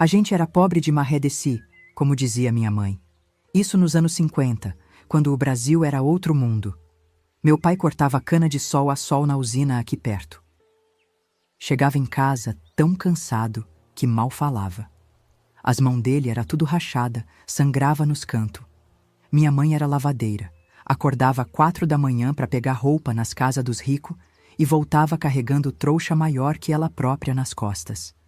A gente era pobre de maré de si, como dizia minha mãe. Isso nos anos 50, quando o Brasil era outro mundo. Meu pai cortava cana de sol a sol na usina aqui perto. Chegava em casa tão cansado que mal falava. As mãos dele era tudo rachada, sangrava nos cantos. Minha mãe era lavadeira. Acordava 4 da manhã para pegar roupa nas casas dos ricos e voltava carregando trouxa maior que ela própria nas costas.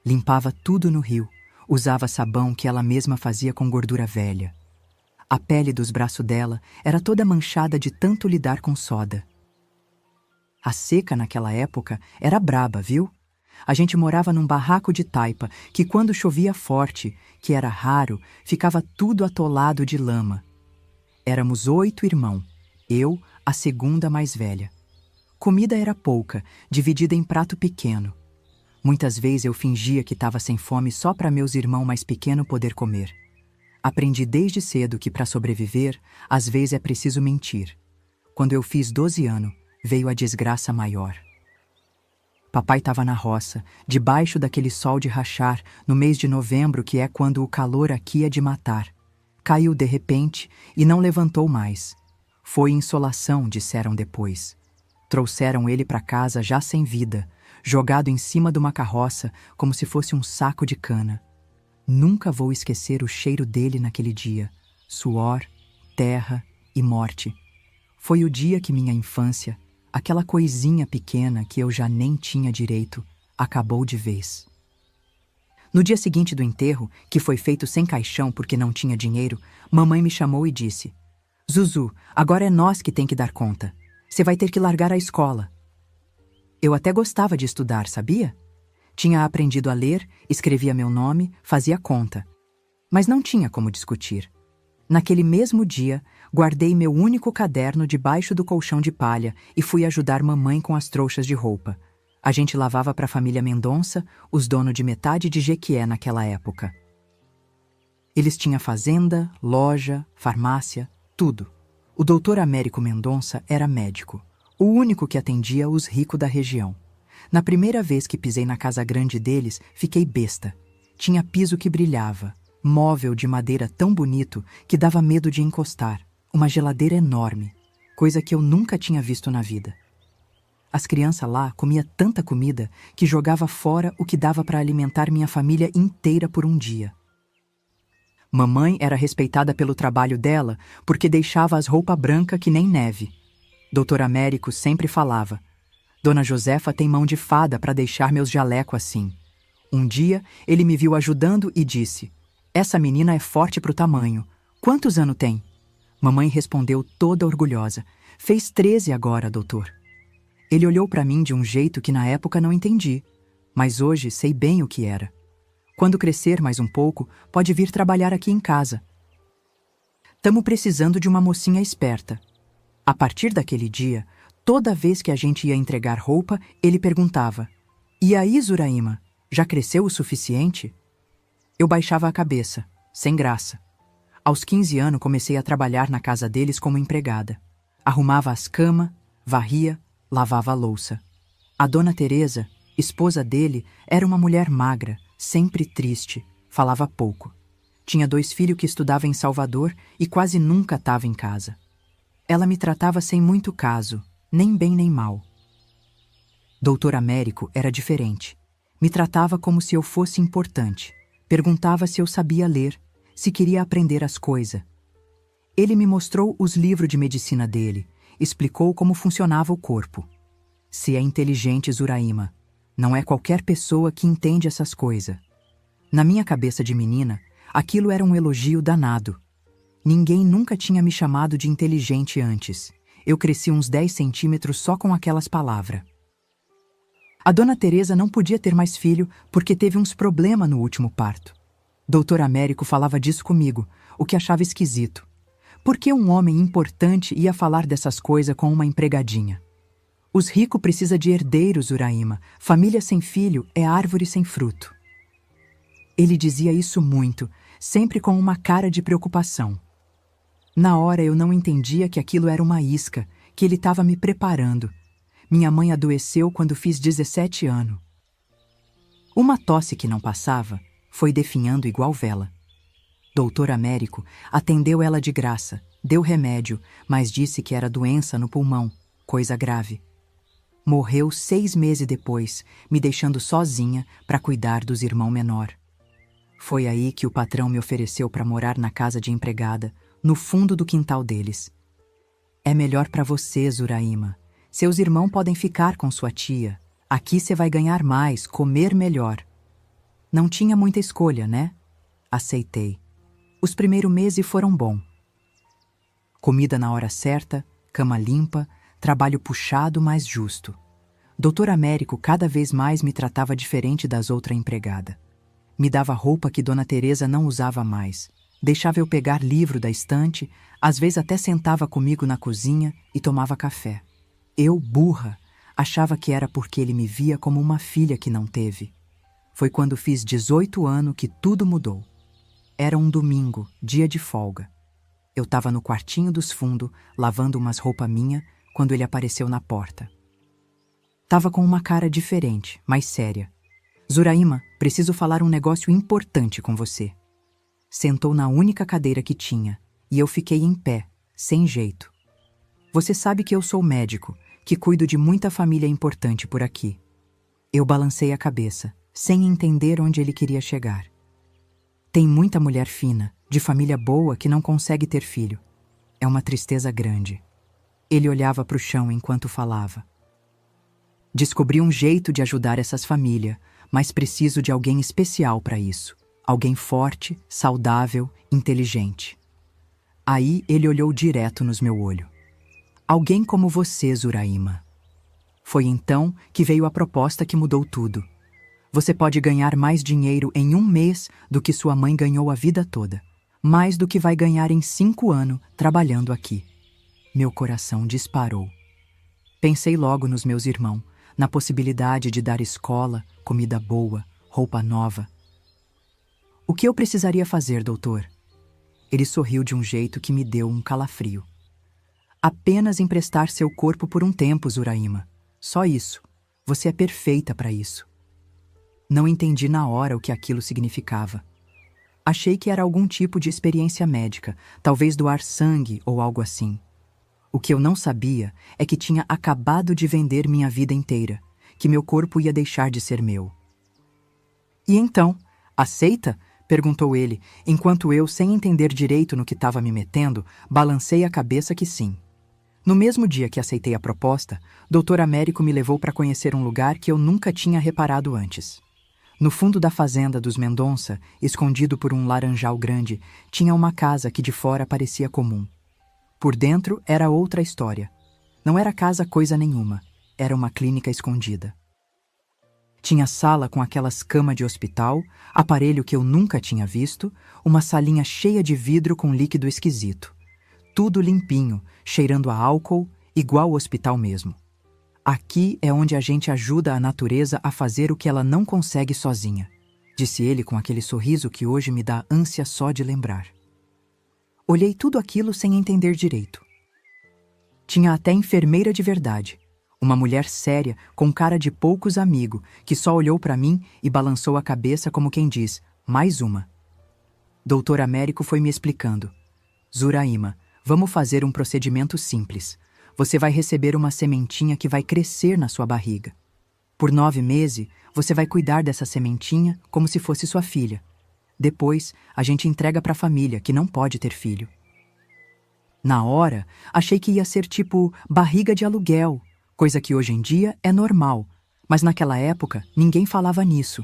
Limpava tudo no rio, usava sabão que ela mesma fazia com gordura velha. A pele dos braços dela era toda manchada de tanto lidar com soda. A seca naquela época era braba, viu? A gente morava num barraco de taipa que quando chovia forte, que era raro, ficava tudo atolado de lama. Éramos 8 irmãos, eu, a segunda mais velha. Comida era pouca, dividida em prato pequeno. Muitas vezes eu fingia que estava sem fome só para meus irmãos mais pequenos poder comer. Aprendi desde cedo que para sobreviver, às vezes é preciso mentir. Quando eu fiz 12 anos, veio a desgraça maior. Papai estava na roça, debaixo daquele sol de rachar, no mês de novembro, que é quando o calor aqui é de matar. Caiu de repente e não levantou mais. Foi insolação, disseram depois. Trouxeram ele para casa já sem vida, jogado em cima de uma carroça como se fosse um saco de cana. Nunca vou esquecer o cheiro dele naquele dia. Suor, terra e morte. Foi o dia que minha infância, aquela coisinha pequena que eu já nem tinha direito, acabou de vez. No dia seguinte do enterro, que foi feito sem caixão porque não tinha dinheiro, mamãe me chamou e disse: Zuzu, agora é nós que tem que dar conta. Você vai ter que largar a escola. Eu até gostava de estudar, sabia? Tinha aprendido a ler, escrevia meu nome, fazia conta. Mas não tinha como discutir. Naquele mesmo dia, guardei meu único caderno debaixo do colchão de palha e fui ajudar mamãe com as trouxas de roupa. A gente lavava para a família Mendonça, os donos de metade de Jequié naquela época. Eles tinham fazenda, loja, farmácia, tudo. O doutor Américo Mendonça era médico, o único que atendia os ricos da região. Na primeira vez que pisei na casa grande deles, fiquei besta. Tinha piso que brilhava, móvel de madeira tão bonito que dava medo de encostar, uma geladeira enorme, coisa que eu nunca tinha visto na vida. As crianças lá comiam tanta comida que jogava fora o que dava para alimentar minha família inteira por um dia. Mamãe era respeitada pelo trabalho dela porque deixava as roupas brancas que nem neve. Doutor Américo sempre falava: Dona Josefa tem mão de fada para deixar meus jalecos assim. Um dia ele me viu ajudando e disse: Essa menina é forte pro tamanho. Quantos anos tem? Mamãe respondeu toda orgulhosa: Fez 13 agora, doutor. Ele olhou para mim de um jeito que na época não entendi, mas hoje sei bem o que era. Quando crescer mais um pouco, pode vir trabalhar aqui em casa. Tamo precisando de uma mocinha esperta. A partir daquele dia, toda vez que a gente ia entregar roupa, ele perguntava: E aí, Zuraima, já cresceu o suficiente? Eu baixava a cabeça, sem graça. Aos 15 anos comecei a trabalhar na casa deles como empregada. Arrumava as camas, varria, lavava a louça. A dona Teresa, esposa dele, era uma mulher magra, sempre triste, falava pouco. Tinha 2 filhos que estudavam em Salvador e quase nunca estava em casa. Ela me tratava sem muito caso, nem bem nem mal. Doutor Américo era diferente. Me tratava como se eu fosse importante. Perguntava se eu sabia ler, se queria aprender as coisas. Ele me mostrou os livros de medicina dele, explicou como funcionava o corpo. Se é inteligente, Zuraima, não é qualquer pessoa que entende essas coisas. Na minha cabeça de menina, aquilo era um elogio danado. Ninguém nunca tinha me chamado de inteligente antes. Eu cresci uns 10 centímetros só com aquelas palavras. A dona Teresa não podia ter mais filho porque teve uns problemas no último parto. Doutor Américo falava disso comigo, o que achava esquisito. Por que um homem importante ia falar dessas coisas com uma empregadinha? Os ricos precisam de herdeiros, Uraíma. Família sem filho é árvore sem fruto. Ele dizia isso muito, sempre com uma cara de preocupação. Na hora eu não entendia que aquilo era uma isca, que ele estava me preparando. Minha mãe adoeceu quando fiz 17 anos. Uma tosse que não passava, foi definhando igual vela. Doutor Américo atendeu ela de graça, deu remédio, mas disse que era doença no pulmão, coisa grave. Morreu 6 meses depois, me deixando sozinha para cuidar dos irmãos menor. Foi aí que o patrão me ofereceu para morar na casa de empregada, no fundo do quintal deles. É melhor para você, Zuraima. Seus irmãos podem ficar com sua tia. Aqui você vai ganhar mais, comer melhor. Não tinha muita escolha, né? Aceitei. Os primeiros meses foram bons. Comida na hora certa, cama limpa, trabalho puxado, mas justo. Doutor Américo cada vez mais me tratava diferente das outras empregadas. Me dava roupa que Dona Teresa não usava mais. Deixava eu pegar livro da estante, às vezes até sentava comigo na cozinha e tomava café. Eu, burra, achava que era porque ele me via como uma filha que não teve. Foi quando fiz 18 anos que tudo mudou. Era um domingo, dia de folga. Eu estava no quartinho dos fundos, lavando umas roupas minhas, quando ele apareceu na porta. Tava com uma cara diferente, mais séria. Zuraima, preciso falar um negócio importante com você. Sentou na única cadeira que tinha, e eu fiquei em pé, sem jeito. Você sabe que eu sou médico, que cuido de muita família importante por aqui. Eu balancei a cabeça, sem entender onde ele queria chegar. Tem muita mulher fina, de família boa, que não consegue ter filho. É uma tristeza grande. Ele olhava para o chão enquanto falava. Descobri um jeito de ajudar essas famílias, mas preciso de alguém especial para isso. Alguém forte, saudável, inteligente. Aí ele olhou direto nos meus olhos. Alguém como você, Zuraima. Foi então que veio a proposta que mudou tudo. Você pode ganhar mais dinheiro em 1 mês do que sua mãe ganhou a vida toda. Mais do que vai ganhar em 5 anos trabalhando aqui. Meu coração disparou. Pensei logo nos meus irmãos, na possibilidade de dar escola, comida boa, roupa nova. O que eu precisaria fazer, doutor? Ele sorriu de um jeito que me deu um calafrio. Apenas emprestar seu corpo por um tempo, Zuraima. Só isso. Você é perfeita para isso. Não entendi na hora o que aquilo significava. Achei que era algum tipo de experiência médica, talvez doar sangue ou algo assim. O que eu não sabia é que tinha acabado de vender minha vida inteira, que meu corpo ia deixar de ser meu. E então, aceita? Perguntou ele, enquanto eu, sem entender direito no que estava me metendo, balancei a cabeça que sim. No mesmo dia que aceitei a proposta, Dr. Américo me levou para conhecer um lugar que eu nunca tinha reparado antes. No fundo da fazenda dos Mendonça, escondido por um laranjal grande, tinha uma casa que de fora parecia comum. Por dentro era outra história. Não era casa coisa nenhuma, era uma clínica escondida. Tinha sala com aquelas camas de hospital, aparelho que eu nunca tinha visto, uma salinha cheia de vidro com líquido esquisito. Tudo limpinho, cheirando a álcool, igual o hospital mesmo. Aqui é onde a gente ajuda a natureza a fazer o que ela não consegue sozinha, disse ele com aquele sorriso que hoje me dá ânsia só de lembrar. Olhei tudo aquilo sem entender direito. Tinha até enfermeira de verdade, uma mulher séria com cara de poucos amigos, que só olhou para mim e balançou a cabeça como quem diz, mais uma. Doutor Américo foi me explicando. Zuraima, vamos fazer um procedimento simples. Você vai receber uma sementinha que vai crescer na sua barriga. Por 9 meses, você vai cuidar dessa sementinha como se fosse sua filha. Depois, a gente entrega para a família, que não pode ter filho. Na hora, achei que ia ser tipo barriga de aluguel, coisa que hoje em dia é normal, mas naquela época ninguém falava nisso.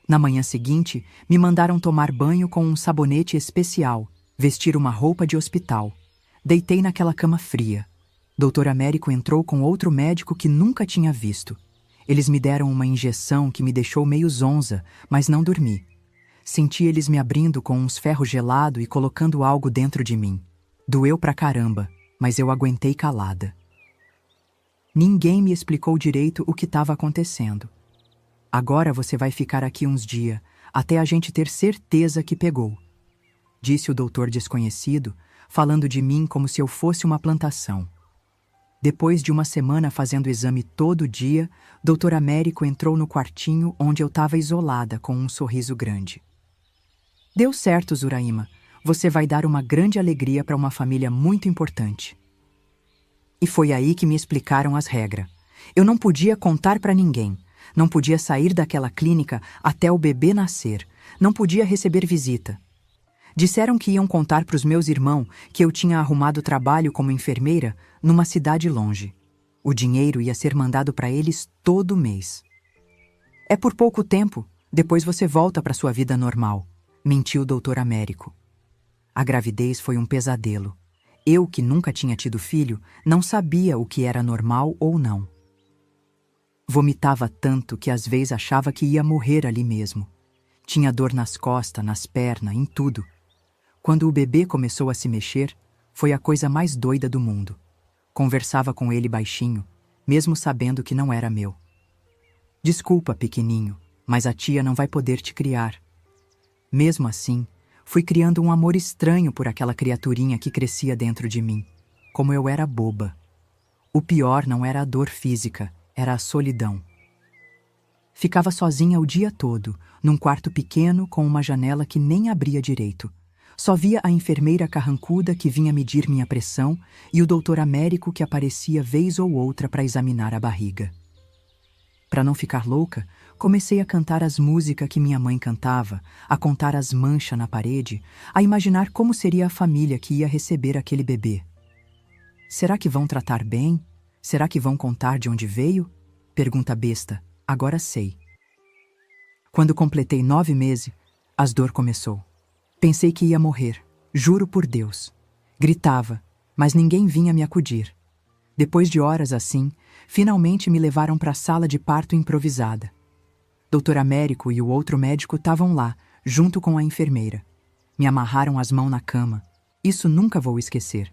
Na manhã seguinte, me mandaram tomar banho com um sabonete especial, vestir uma roupa de hospital. Deitei naquela cama fria. Doutor Américo entrou com outro médico que nunca tinha visto. Eles me deram uma injeção que me deixou meio zonza, mas não dormi. Senti eles me abrindo com uns ferros gelados e colocando algo dentro de mim. Doeu pra caramba, mas eu aguentei calada. Ninguém me explicou direito o que estava acontecendo. Agora você vai ficar aqui uns dias, até a gente ter certeza que pegou, disse o doutor desconhecido, falando de mim como se eu fosse uma plantação. Depois de uma semana fazendo exame todo dia, Dr. Américo entrou no quartinho onde eu estava isolada com um sorriso grande. Deu certo, Zuraima. Você vai dar uma grande alegria para uma família muito importante. E foi aí que me explicaram as regras. Eu não podia contar para ninguém. Não podia sair daquela clínica até o bebê nascer. Não podia receber visita. Disseram que iam contar para os meus irmãos que eu tinha arrumado trabalho como enfermeira numa cidade longe. O dinheiro ia ser mandado para eles todo mês. É por pouco tempo, depois você volta para sua vida normal, mentiu o doutor Américo. A gravidez foi um pesadelo. Eu, que nunca tinha tido filho, não sabia o que era normal ou não. Vomitava tanto que às vezes achava que ia morrer ali mesmo. Tinha dor nas costas, nas pernas, em tudo. Quando o bebê começou a se mexer, foi a coisa mais doida do mundo. Conversava com ele baixinho, mesmo sabendo que não era meu. Desculpa, pequenininho, mas a tia não vai poder te criar. Mesmo assim, fui criando um amor estranho por aquela criaturinha que crescia dentro de mim. Como eu era boba. O pior não era a dor física, era a solidão. Ficava sozinha o dia todo, num quarto pequeno com uma janela que nem abria direito. Só via a enfermeira carrancuda que vinha medir minha pressão e o doutor Américo que aparecia vez ou outra para examinar a barriga. Para não ficar louca, comecei a cantar as músicas que minha mãe cantava, a contar as manchas na parede, a imaginar como seria a família que ia receber aquele bebê. Será que vão tratar bem? Será que vão contar de onde veio? Pergunta besta, agora sei. Quando completei 9 meses, as dor começou. Pensei que ia morrer, juro por Deus. Gritava, mas ninguém vinha me acudir. Depois de horas assim, finalmente me levaram para a sala de parto improvisada. Doutor Américo e o outro médico estavam lá, junto com a enfermeira. Me amarraram as mãos na cama. Isso nunca vou esquecer.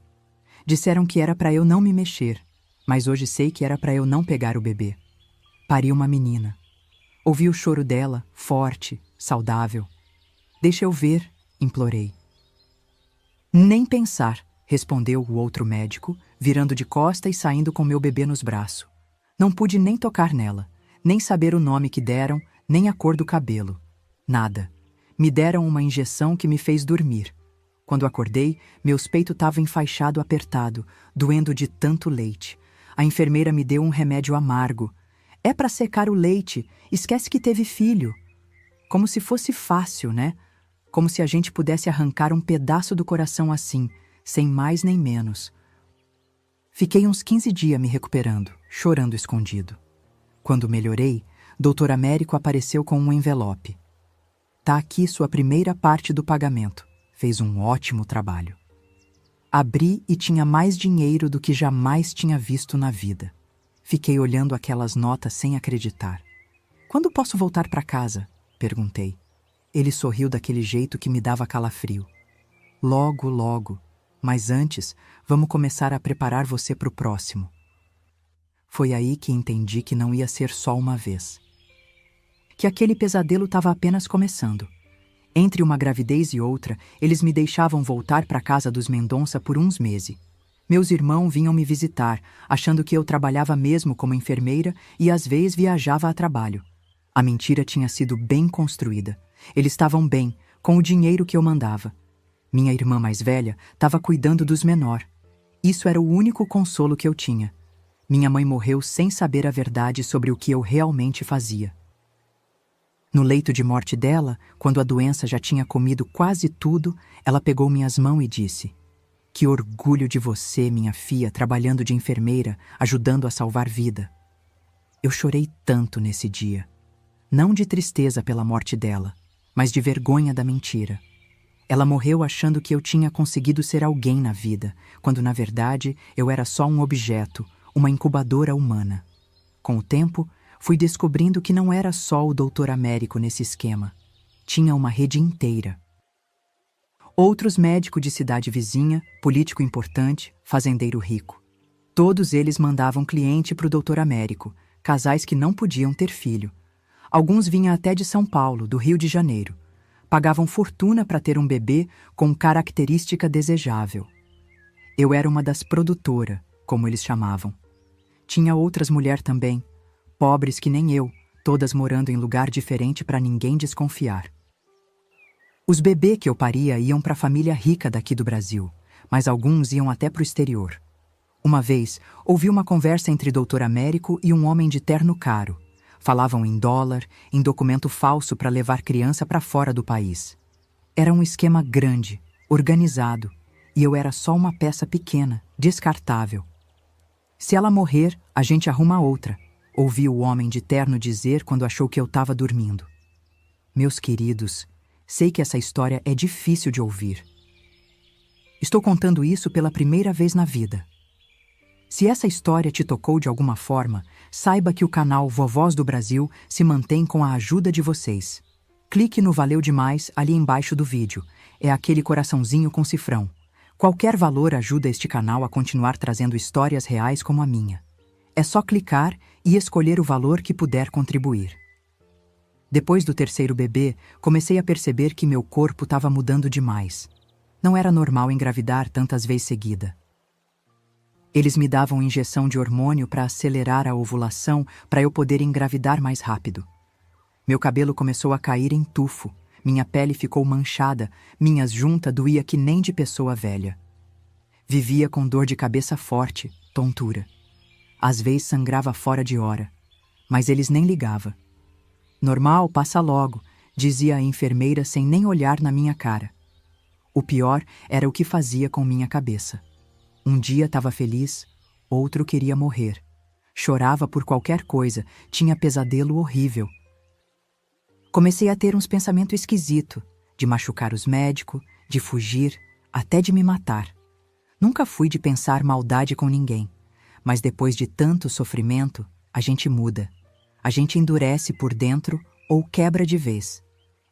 Disseram que era para eu não me mexer, mas hoje sei que era para eu não pegar o bebê. Pari uma menina. Ouvi o choro dela, forte, saudável. Deixa eu ver, implorei. Nem pensar, respondeu o outro médico, virando de costa e saindo com meu bebê nos braços. Não pude nem tocar nela, nem saber o nome que deram, nem a cor do cabelo. Nada. Me deram uma injeção que me fez dormir. Quando acordei, meus peitos estavam enfaixado apertado, doendo de tanto leite. A enfermeira me deu um remédio amargo. É para secar o leite, esquece que teve filho. Como se fosse fácil, né? Como se a gente pudesse arrancar um pedaço do coração assim, sem mais nem menos. Fiquei uns 15 dias me recuperando, chorando escondido. Quando melhorei, doutor Américo apareceu com um envelope. Tá aqui sua primeira parte do pagamento. Fez um ótimo trabalho. Abri e tinha mais dinheiro do que jamais tinha visto na vida. Fiquei olhando aquelas notas sem acreditar. Quando posso voltar para casa? Perguntei. Ele sorriu daquele jeito que me dava calafrio. Logo, logo. Mas antes, vamos começar a preparar você para o próximo. Foi aí que entendi que não ia ser só uma vez. Que aquele pesadelo estava apenas começando. Entre uma gravidez e outra, eles me deixavam voltar para a casa dos Mendonça por uns meses. Meus irmãos vinham me visitar, achando que eu trabalhava mesmo como enfermeira e às vezes viajava a trabalho. A mentira tinha sido bem construída. Eles estavam bem, com o dinheiro que eu mandava. Minha irmã mais velha estava cuidando dos menor. Isso era o único consolo que eu tinha. Minha mãe morreu sem saber a verdade sobre o que eu realmente fazia. No leito de morte dela, quando a doença já tinha comido quase tudo, ela pegou minhas mãos e disse: "Que orgulho de você, minha filha, trabalhando de enfermeira, ajudando a salvar vida." Eu chorei tanto nesse dia. Não de tristeza pela morte dela, mas de vergonha da mentira. Ela morreu achando que eu tinha conseguido ser alguém na vida, quando na verdade eu era só um objeto, uma incubadora humana. Com o tempo, fui descobrindo que não era só o doutor Américo nesse esquema. Tinha uma rede inteira. Outros médicos de cidade vizinha, político importante, fazendeiro rico. Todos eles mandavam cliente para o doutor Américo, casais que não podiam ter filho. Alguns vinham até de São Paulo, do Rio de Janeiro. Pagavam fortuna para ter um bebê com característica desejável. Eu era uma das produtoras, como eles chamavam. Tinha outras mulheres também, pobres que nem eu, todas morando em lugar diferente para ninguém desconfiar. Os bebês que eu paria iam para a família rica daqui do Brasil, mas alguns iam até para o exterior. Uma vez, ouvi uma conversa entre Dr. Américo e um homem de terno caro. Falavam em dólar, em documento falso para levar criança para fora do país. Era um esquema grande, organizado, e eu era só uma peça pequena, descartável. Se ela morrer, a gente arruma outra, ouvi o homem de terno dizer quando achou que eu estava dormindo. Meus queridos, sei que essa história é difícil de ouvir. Estou contando isso pela primeira vez na vida. Se essa história te tocou de alguma forma, saiba que o canal Vovós do Brasil se mantém com a ajuda de vocês. Clique no Valeu Demais ali embaixo do vídeo. É aquele coraçãozinho com cifrão. Qualquer valor ajuda este canal a continuar trazendo histórias reais como a minha. É só clicar e escolher o valor que puder contribuir. Depois do terceiro bebê, comecei a perceber que meu corpo estava mudando demais. Não era normal engravidar tantas vezes seguida. Eles me davam injeção de hormônio para acelerar a ovulação para eu poder engravidar mais rápido. Meu cabelo começou a cair em tufo, minha pele ficou manchada, minhas juntas doía que nem de pessoa velha. Vivia com dor de cabeça forte, tontura. Às vezes sangrava fora de hora, mas eles nem ligavam. Normal, passa logo, dizia a enfermeira sem nem olhar na minha cara. O pior era o que fazia com minha cabeça. Um dia estava feliz, outro queria morrer. Chorava por qualquer coisa, tinha pesadelo horrível. Comecei a ter uns pensamentos esquisitos, de machucar os médicos, de fugir, até de me matar. Nunca fui de pensar maldade com ninguém, mas depois de tanto sofrimento, a gente muda. A gente endurece por dentro ou quebra de vez.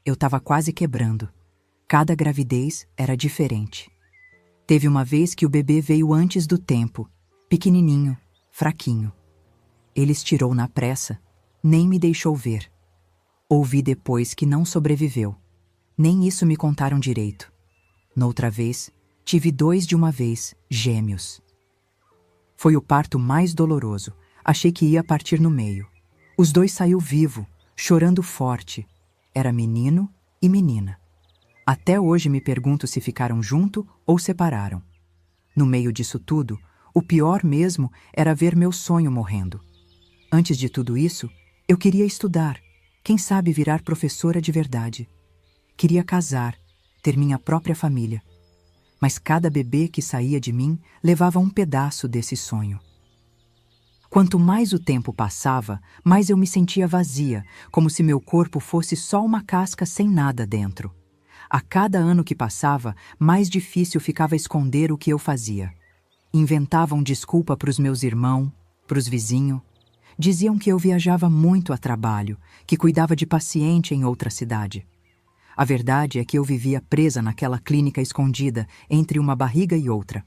Eu estava quase quebrando. Cada gravidez era diferente. Teve uma vez que o bebê veio antes do tempo, pequenininho, fraquinho. Ele estirou na pressa, nem me deixou ver. Ouvi depois que não sobreviveu. Nem isso me contaram direito. Noutra vez, tive 2 de uma vez, gêmeos. Foi o parto mais doloroso. Achei que ia partir no meio. Os 2 saiu vivo, chorando forte. Era menino e menina. Até hoje me pergunto se ficaram junto ou separaram. No meio disso tudo, o pior mesmo era ver meu sonho morrendo. Antes de tudo isso, eu queria estudar, quem sabe virar professora de verdade. Queria casar, ter minha própria família. Mas cada bebê que saía de mim levava um pedaço desse sonho. Quanto mais o tempo passava, mais eu me sentia vazia, como se meu corpo fosse só uma casca sem nada dentro. A cada ano que passava, mais difícil ficava esconder o que eu fazia. Inventavam desculpa para os meus irmãos, para os vizinhos. Diziam que eu viajava muito a trabalho, que cuidava de paciente em outra cidade. A verdade é que eu vivia presa naquela clínica escondida, entre uma barriga e outra.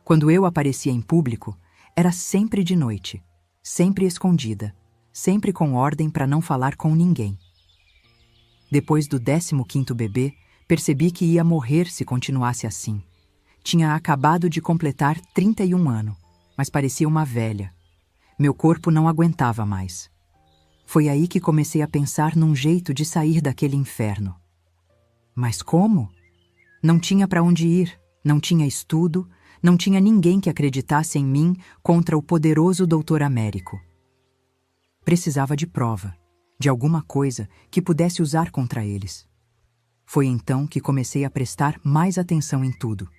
Quando eu aparecia em público, era sempre de noite, sempre escondida, sempre com ordem para não falar com ninguém. Depois do 15º bebê, percebi que ia morrer se continuasse assim. Tinha acabado de completar 31 anos, mas parecia uma velha. Meu corpo não aguentava mais. Foi aí que comecei a pensar num jeito de sair daquele inferno. Mas como? Não tinha para onde ir, não tinha estudo, não tinha ninguém que acreditasse em mim contra o poderoso Dr. Américo. Precisava de prova, de alguma coisa que pudesse usar contra eles. Foi então que comecei a prestar mais atenção em tudo.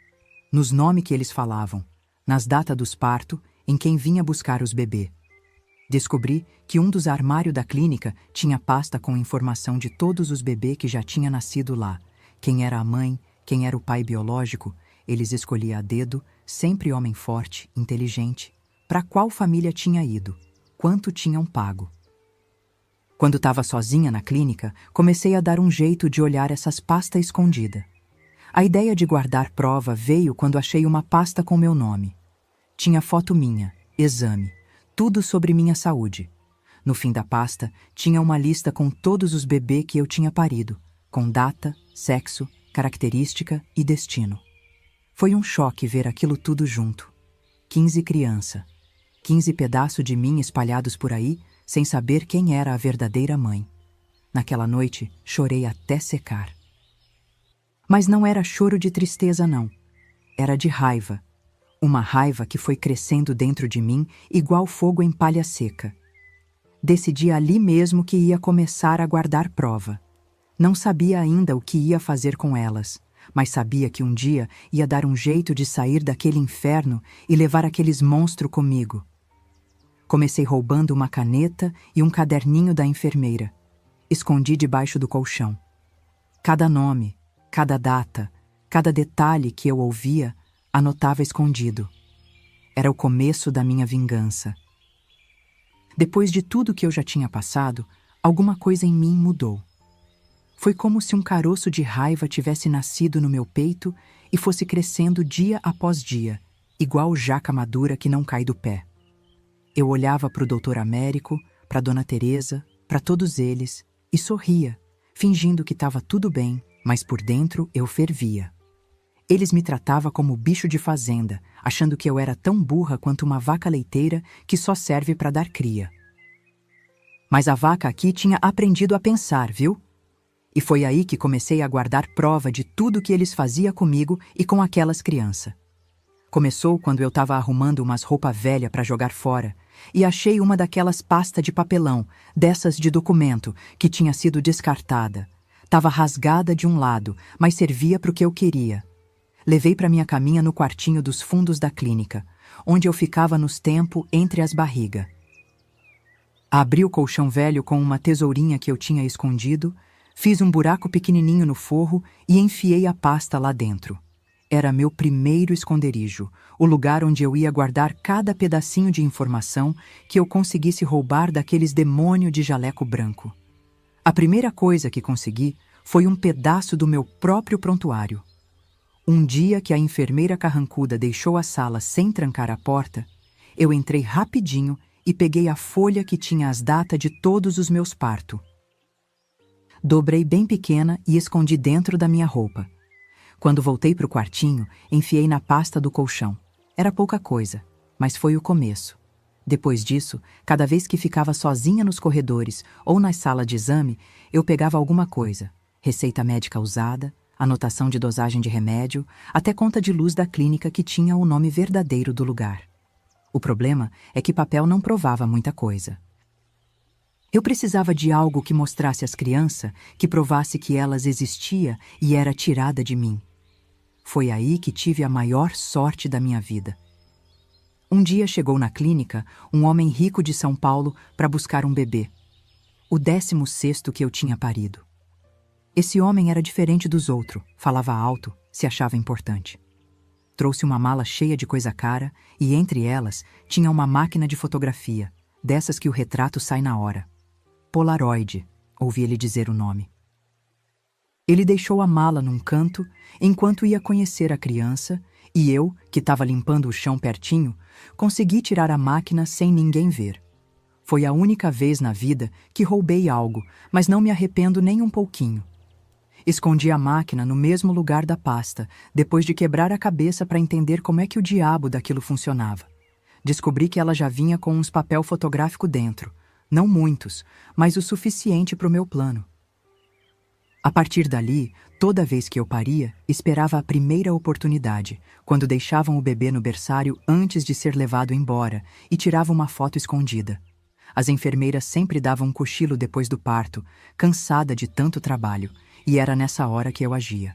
Nos nomes que eles falavam, nas datas dos partos, em quem vinha buscar os bebês. Descobri que um dos armários da clínica tinha pasta com informação de todos os bebês que já tinham nascido lá. Quem era a mãe, quem era o pai biológico, eles escolhiam a dedo, sempre homem forte, inteligente, para qual família tinha ido, quanto tinham pago. Quando estava sozinha na clínica, comecei a dar um jeito de olhar essas pastas escondidas. A ideia de guardar prova veio quando achei uma pasta com meu nome. Tinha foto minha, exame, tudo sobre minha saúde. No fim da pasta, tinha uma lista com todos os bebês que eu tinha parido, com data, sexo, característica e destino. Foi um choque ver aquilo tudo junto. 15 crianças, 15 pedaços de mim espalhados por aí, sem saber quem era a verdadeira mãe. Naquela noite, chorei até secar. Mas não era choro de tristeza, não. Era de raiva. Uma raiva que foi crescendo dentro de mim igual fogo em palha seca. Decidi ali mesmo que ia começar a guardar prova. Não sabia ainda o que ia fazer com elas, mas sabia que um dia ia dar um jeito de sair daquele inferno e levar aqueles monstros comigo. Comecei roubando uma caneta e um caderninho da enfermeira. Escondi debaixo do colchão. Cada nome, cada data, cada detalhe que eu ouvia, anotava escondido. Era o começo da minha vingança. Depois de tudo que eu já tinha passado, alguma coisa em mim mudou. Foi como se um caroço de raiva tivesse nascido no meu peito e fosse crescendo dia após dia, igual jaca madura que não cai do pé. Eu olhava para o doutor Américo, para Dona Teresa, para todos eles, e sorria, fingindo que estava tudo bem, mas por dentro eu fervia. Eles me tratavam como bicho de fazenda, achando que eu era tão burra quanto uma vaca leiteira que só serve para dar cria. Mas a vaca aqui tinha aprendido a pensar, viu? E foi aí que comecei a guardar prova de tudo que eles faziam comigo e com aquelas crianças. Começou quando eu estava arrumando umas roupas velhas para jogar fora e achei uma daquelas pastas de papelão, dessas de documento, que tinha sido descartada. Estava rasgada de um lado, mas servia para o que eu queria. Levei para minha caminha no quartinho dos fundos da clínica, onde eu ficava nos tempos entre as barrigas. Abri o colchão velho com uma tesourinha que eu tinha escondido, fiz um buraco pequenininho no forro e enfiei a pasta lá dentro. Era meu primeiro esconderijo, o lugar onde eu ia guardar cada pedacinho de informação que eu conseguisse roubar daqueles demônios de jaleco branco. A primeira coisa que consegui foi um pedaço do meu próprio prontuário. Um dia que a enfermeira carrancuda deixou a sala sem trancar a porta, eu entrei rapidinho e peguei a folha que tinha as datas de todos os meus partos. Dobrei bem pequena e escondi dentro da minha roupa. Quando voltei para o quartinho, enfiei na pasta do colchão. Era pouca coisa, mas foi o começo. Depois disso, cada vez que ficava sozinha nos corredores ou na sala de exame, eu pegava alguma coisa. Receita médica usada, anotação de dosagem de remédio, até conta de luz da clínica que tinha o nome verdadeiro do lugar. O problema é que papel não provava muita coisa. Eu precisava de algo que mostrasse às crianças, que provasse que elas existiam e era tirada de mim. Foi aí que tive a maior sorte da minha vida. Um dia chegou na clínica um homem rico de São Paulo para buscar um bebê. O 16º que eu tinha parido. Esse homem era diferente dos outros, falava alto, se achava importante. Trouxe uma mala cheia de coisa cara e entre elas tinha uma máquina de fotografia, dessas que o retrato sai na hora. Polaroid, ouvi ele dizer o nome. Ele deixou a mala num canto enquanto ia conhecer a criança e eu, que estava limpando o chão pertinho, consegui tirar a máquina sem ninguém ver. Foi a única vez na vida que roubei algo, mas não me arrependo nem um pouquinho. Escondi a máquina no mesmo lugar da pasta, depois de quebrar a cabeça para entender como é que o diabo daquilo funcionava. Descobri que ela já vinha com uns papel fotográfico dentro. Não muitos, mas o suficiente para o meu plano. A partir dali, toda vez que eu paria, esperava a primeira oportunidade, quando deixavam o bebê no berçário antes de ser levado embora e tiravam uma foto escondida. As enfermeiras sempre davam um cochilo depois do parto, cansada de tanto trabalho, e era nessa hora que eu agia.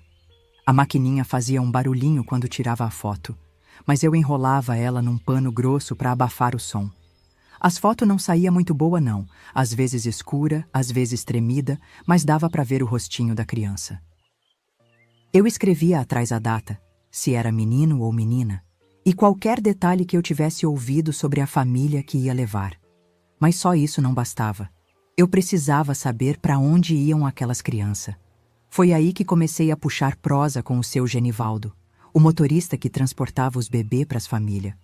A maquininha fazia um barulhinho quando tirava a foto, mas eu enrolava ela num pano grosso para abafar o som. As fotos não saía muito boa não, às vezes escura, às vezes tremida, mas dava para ver o rostinho da criança. Eu escrevia atrás a data, se era menino ou menina, e qualquer detalhe que eu tivesse ouvido sobre a família que ia levar. Mas só isso não bastava. Eu precisava saber para onde iam aquelas crianças. Foi aí que comecei a puxar prosa com o seu Genivaldo, o motorista que transportava os bebês para as famílias.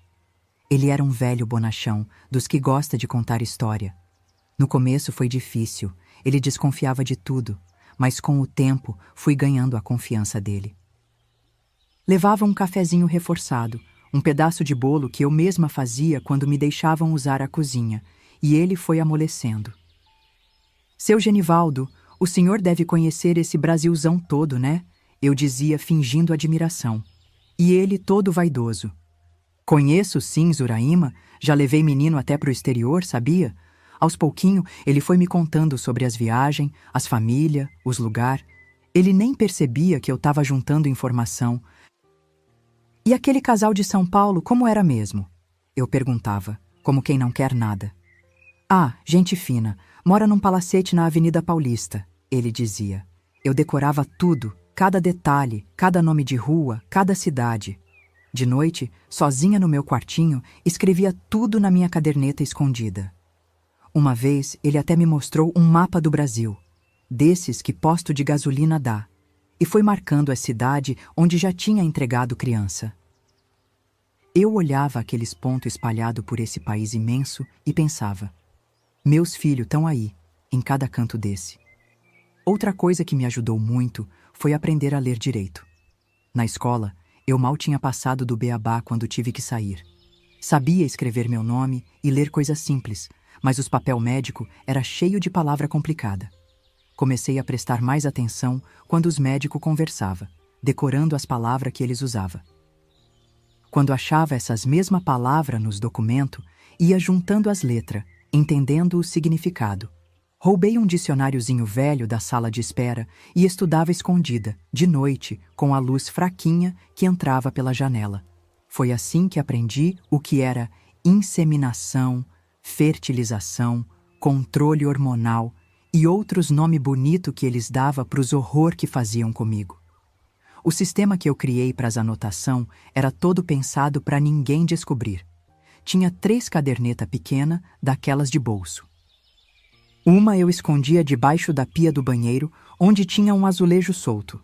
Ele era um velho bonachão, dos que gosta de contar história. No começo foi difícil, ele desconfiava de tudo, mas com o tempo fui ganhando a confiança dele. Levava um cafezinho reforçado, um pedaço de bolo que eu mesma fazia quando me deixavam usar a cozinha, e ele foi amolecendo. Seu Genivaldo, o senhor deve conhecer esse Brasilzão todo, né? Eu dizia fingindo admiração. E ele todo vaidoso. Conheço sim Zuraima, já levei menino até pro exterior, sabia? Aos pouquinho, ele foi me contando sobre as viagens, as famílias, os lugares. Ele nem percebia que eu estava juntando informação. E aquele casal de São Paulo, como era mesmo? Eu perguntava, como quem não quer nada. Ah, gente fina, mora num palacete na Avenida Paulista, ele dizia. Eu decorava tudo, cada detalhe, cada nome de rua, cada cidade. De noite, sozinha no meu quartinho, escrevia tudo na minha caderneta escondida. Uma vez, ele até me mostrou um mapa do Brasil, desses que posto de gasolina dá, e foi marcando a cidade onde já tinha entregado criança. Eu olhava aqueles pontos espalhados por esse país imenso e pensava, meus filhos estão aí, em cada canto desse. Outra coisa que me ajudou muito foi aprender a ler direito. Na escola, eu mal tinha passado do beabá quando tive que sair. Sabia escrever meu nome e ler coisas simples, mas os papel médico era cheio de palavra complicada. Comecei a prestar mais atenção quando os médicos conversavam, decorando as palavras que eles usavam. Quando achava essas mesmas palavras nos documentos, ia juntando as letras, entendendo o significado. Roubei um dicionáriozinho velho da sala de espera e estudava escondida, de noite, com a luz fraquinha que entrava pela janela. Foi assim que aprendi o que era inseminação, fertilização, controle hormonal e outros nomes bonitos que eles davam para os horror que faziam comigo. O sistema que eu criei para as anotações era todo pensado para ninguém descobrir. Tinha 3 cadernetas pequenas, daquelas de bolso. Uma eu escondia debaixo da pia do banheiro, onde tinha um azulejo solto.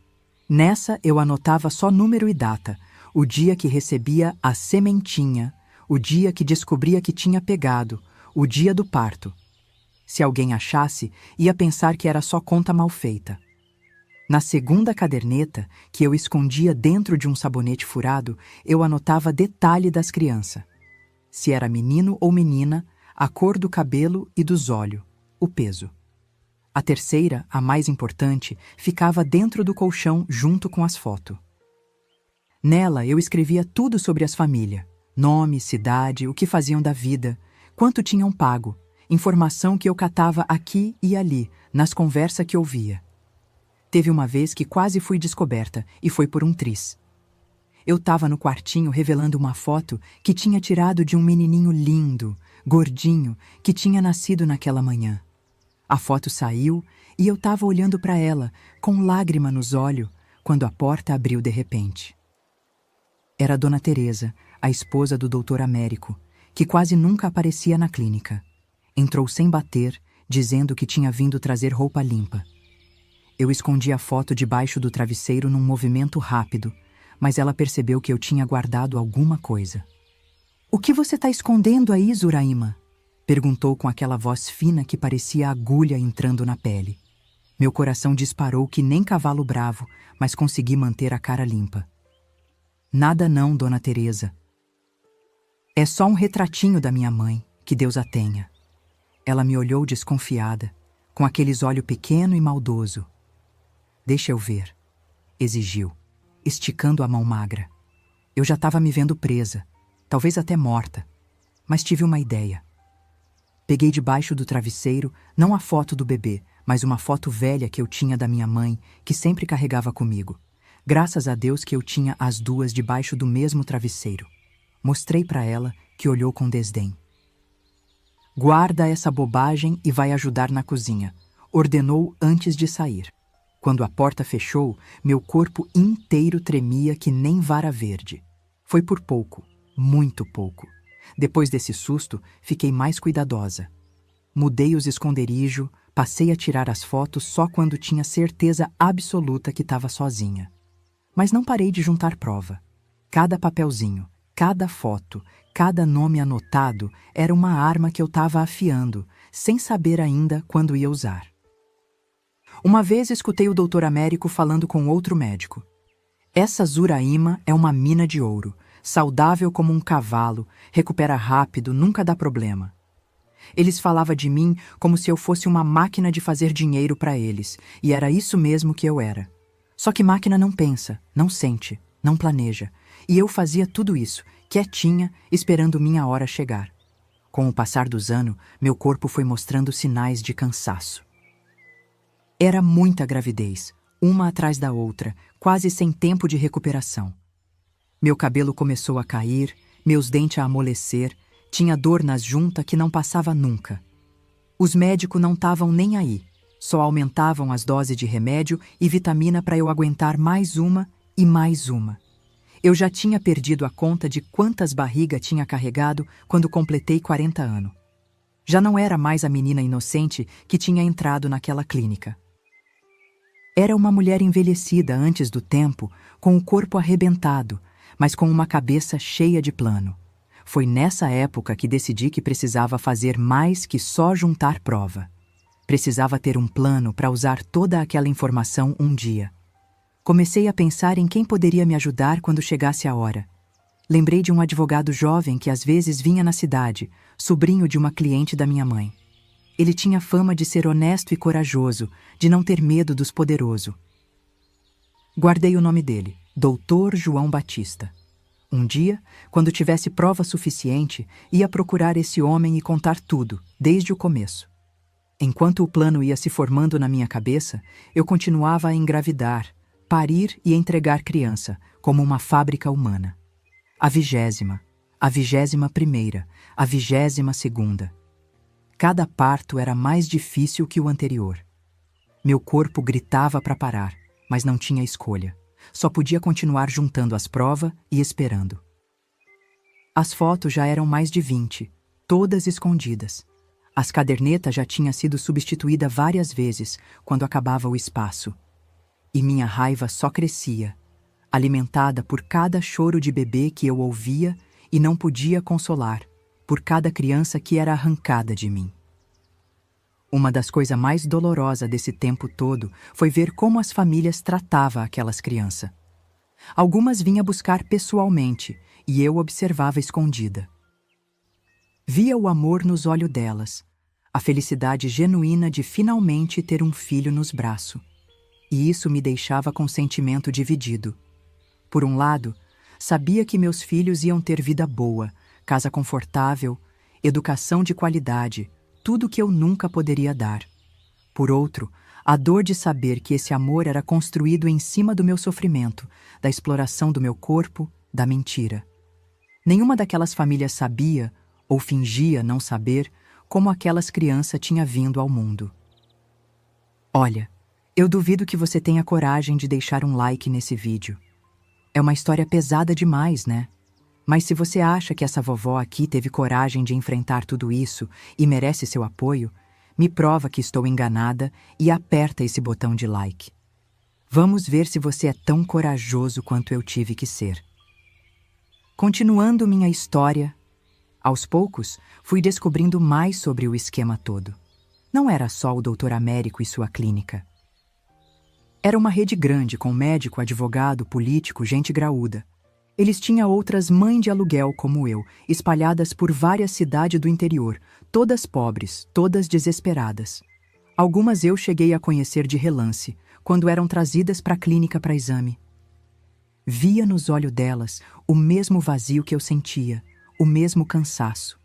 Nessa eu anotava só número e data, o dia que recebia a sementinha, o dia que descobria que tinha pegado, o dia do parto. Se alguém achasse, ia pensar que era só conta mal feita. Na segunda caderneta, que eu escondia dentro de um sabonete furado, eu anotava detalhe das crianças. Se era menino ou menina, a cor do cabelo e dos olhos, o peso. A terceira, a mais importante, ficava dentro do colchão junto com as fotos. Nela eu escrevia tudo sobre as famílias, nome, cidade, o que faziam da vida, quanto tinham pago, informação que eu catava aqui e ali, nas conversas que ouvia. Teve uma vez que quase fui descoberta, e foi por um triz. Eu estava no quartinho revelando uma foto que tinha tirado de um menininho lindo, gordinho, que tinha nascido naquela manhã. A foto saiu e eu estava olhando para ela, com lágrima nos olhos, quando a porta abriu de repente. Era a Dona Teresa, a esposa do doutor Américo, que quase nunca aparecia na clínica. Entrou sem bater, dizendo que tinha vindo trazer roupa limpa. Eu escondi a foto debaixo do travesseiro num movimento rápido, mas ela percebeu que eu tinha guardado alguma coisa. "O que você está escondendo aí, Zuraima?" perguntou com aquela voz fina que parecia agulha entrando na pele. Meu coração disparou que nem cavalo bravo, mas consegui manter a cara limpa. "Nada não, Dona Teresa. É só um retratinho da minha mãe, que Deus a tenha." Ela me olhou desconfiada, com aqueles olhos pequeno e maldoso. "Deixa eu ver", exigiu, esticando a mão magra. Eu já estava me vendo presa, talvez até morta, mas tive uma ideia. Peguei debaixo do travesseiro, não a foto do bebê, mas uma foto velha que eu tinha da minha mãe, que sempre carregava comigo. Graças a Deus que eu tinha as duas debaixo do mesmo travesseiro. Mostrei para ela, que olhou com desdém. "Guarda essa bobagem e vai ajudar na cozinha", ordenou antes de sair. Quando a porta fechou, meu corpo inteiro tremia que nem vara verde. Foi por pouco, muito pouco. Depois desse susto, fiquei mais cuidadosa. Mudei os esconderijos, passei a tirar as fotos só quando tinha certeza absoluta que estava sozinha. Mas não parei de juntar prova. Cada papelzinho, cada foto, cada nome anotado era uma arma que eu estava afiando, sem saber ainda quando ia usar. Uma vez escutei o doutor Américo falando com outro médico. "Essa Zuraima é uma mina de ouro, saudável como um cavalo, recupera rápido, nunca dá problema." Eles falavam de mim como se eu fosse uma máquina de fazer dinheiro para eles, e era isso mesmo que eu era. Só que máquina não pensa, não sente, não planeja. E eu fazia tudo isso, quietinha, esperando minha hora chegar. Com o passar dos anos, meu corpo foi mostrando sinais de cansaço. Era muita gravidez, uma atrás da outra, quase sem tempo de recuperação. Meu cabelo começou a cair, meus dentes a amolecer, tinha dor nas juntas que não passava nunca. Os médicos não estavam nem aí, só aumentavam as doses de remédio e vitamina para eu aguentar mais uma e mais uma. Eu já tinha perdido a conta de quantas barrigas tinha carregado quando completei 40 anos. Já não era mais a menina inocente que tinha entrado naquela clínica. Era uma mulher envelhecida antes do tempo, com o corpo arrebentado, mas com uma cabeça cheia de plano. Foi nessa época que decidi que precisava fazer mais que só juntar prova. Precisava ter um plano para usar toda aquela informação um dia. Comecei a pensar em quem poderia me ajudar quando chegasse a hora. Lembrei de um advogado jovem que às vezes vinha na cidade, sobrinho de uma cliente da minha mãe. Ele tinha fama de ser honesto e corajoso, de não ter medo dos poderosos. Guardei o nome dele, Dr. João Batista. Um dia, quando tivesse prova suficiente, ia procurar esse homem e contar tudo, desde o começo. Enquanto o plano ia se formando na minha cabeça, eu continuava a engravidar, parir e entregar criança, como uma fábrica humana. A 20ª, a 21ª, a 22ª. Cada parto era mais difícil que o anterior. Meu corpo gritava para parar, mas não tinha escolha. Só podia continuar juntando as provas e esperando. As fotos já eram mais de 20, todas escondidas. As cadernetas já tinham sido substituídas várias vezes quando acabava o espaço. E minha raiva só crescia, alimentada por cada choro de bebê que eu ouvia e não podia consolar, por cada criança que era arrancada de mim. Uma das coisas mais dolorosas desse tempo todo foi ver como as famílias tratavam aquelas crianças. Algumas vinha buscar pessoalmente e eu observava escondida. Via o amor nos olhos delas, a felicidade genuína de finalmente ter um filho nos braços. E isso me deixava com sentimento dividido. Por um lado, sabia que meus filhos iam ter vida boa, casa confortável, educação de qualidade, tudo que eu nunca poderia dar. Por outro, a dor de saber que esse amor era construído em cima do meu sofrimento, da exploração do meu corpo, da mentira. Nenhuma daquelas famílias sabia, ou fingia não saber, como aquelas crianças tinham vindo ao mundo. Olha, eu duvido que você tenha coragem de deixar um like nesse vídeo. É uma história pesada demais, né? Mas se você acha que essa vovó aqui teve coragem de enfrentar tudo isso e merece seu apoio, me prova que estou enganada e aperta esse botão de like. Vamos ver se você é tão corajoso quanto eu tive que ser. Continuando minha história, aos poucos fui descobrindo mais sobre o esquema todo. Não era só o Dr. Américo e sua clínica. Era uma rede grande com médico, advogado, político, gente graúda. Eles tinham outras mães de aluguel como eu, espalhadas por várias cidades do interior, todas pobres, todas desesperadas. Algumas eu cheguei a conhecer de relance, quando eram trazidas para a clínica para exame. Via nos olhos delas o mesmo vazio que eu sentia, o mesmo cansaço.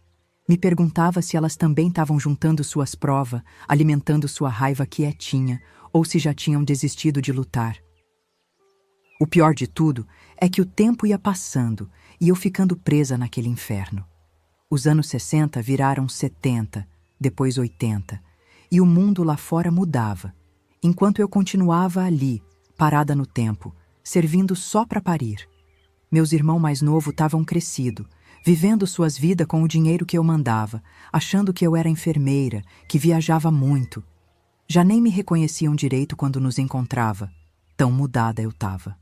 Me perguntava se elas também estavam juntando suas provas, alimentando sua raiva quietinha, ou se já tinham desistido de lutar. O pior de tudo é que o tempo ia passando e eu ficando presa naquele inferno. Os anos 60 viraram 70, depois 80, e o mundo lá fora mudava, enquanto eu continuava ali, parada no tempo, servindo só para parir. Meus irmãos mais novos estavam crescidos, vivendo suas vidas com o dinheiro que eu mandava, achando que eu era enfermeira, que viajava muito. Já nem me reconheciam direito quando nos encontrava, tão mudada eu estava.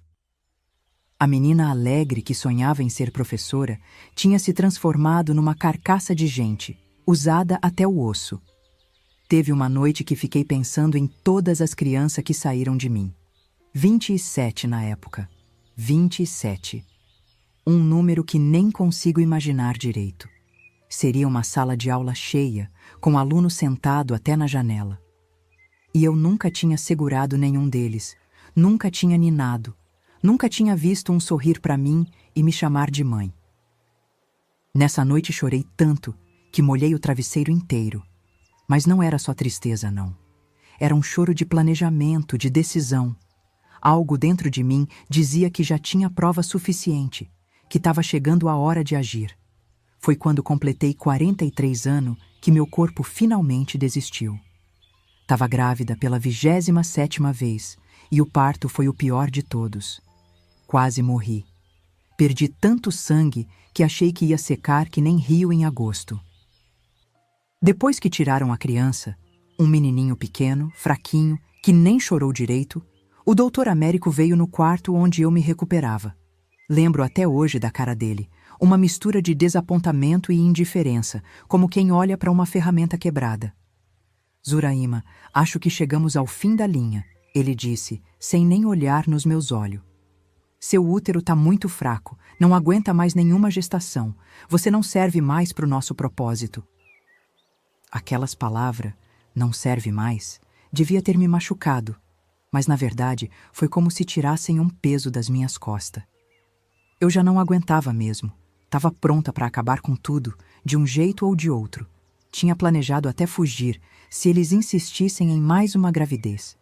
A menina alegre que sonhava em ser professora tinha se transformado numa carcaça de gente, usada até o osso. Teve uma noite que fiquei pensando em todas as crianças que saíram de mim. 27 na época. 27. Um número que nem consigo imaginar direito. Seria uma sala de aula cheia, com aluno sentado até na janela. E eu nunca tinha segurado nenhum deles, nunca tinha ninado, nunca tinha visto um sorrir para mim e me chamar de mãe. Nessa noite chorei tanto que molhei o travesseiro inteiro. Mas não era só tristeza, não. Era um choro de planejamento, de decisão. Algo dentro de mim dizia que já tinha prova suficiente, que estava chegando a hora de agir. Foi quando completei 43 anos que meu corpo finalmente desistiu. Estava grávida pela 27ª vez e o parto foi o pior de todos. Quase morri. Perdi tanto sangue que achei que ia secar que nem rio em agosto. Depois que tiraram a criança, um menininho pequeno, fraquinho, que nem chorou direito, o doutor Américo veio no quarto onde eu me recuperava. Lembro até hoje da cara dele, uma mistura de desapontamento e indiferença, como quem olha para uma ferramenta quebrada. Zuraima, acho que chegamos ao fim da linha, ele disse, sem nem olhar nos meus olhos. Seu útero está muito fraco, não aguenta mais nenhuma gestação. Você não serve mais para o nosso propósito. Aquelas palavras, não serve mais, devia ter me machucado, mas na verdade foi como se tirassem um peso das minhas costas. Eu já não aguentava mesmo, estava pronta para acabar com tudo, de um jeito ou de outro. Tinha planejado até fugir, se eles insistissem em mais uma gravidez.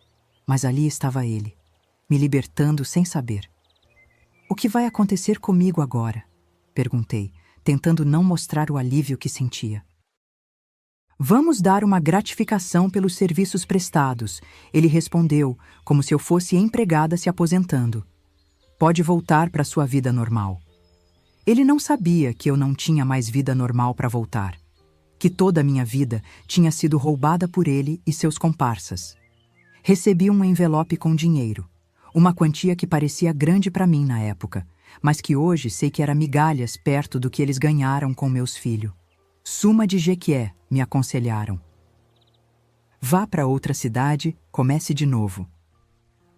Mas ali estava ele, me libertando sem saber. O que vai acontecer comigo agora? Perguntei, tentando não mostrar o alívio que sentia. Vamos dar uma gratificação pelos serviços prestados, ele respondeu, como se eu fosse empregada se aposentando. Pode voltar para sua vida normal. Ele não sabia que eu não tinha mais vida normal para voltar, que toda a minha vida tinha sido roubada por ele e seus comparsas. Recebi um envelope com dinheiro, uma quantia que parecia grande para mim na época, mas que hoje sei que era migalhas perto do que eles ganharam com meus filhos. Suma de Jequié, me aconselharam. Vá para outra cidade, comece de novo.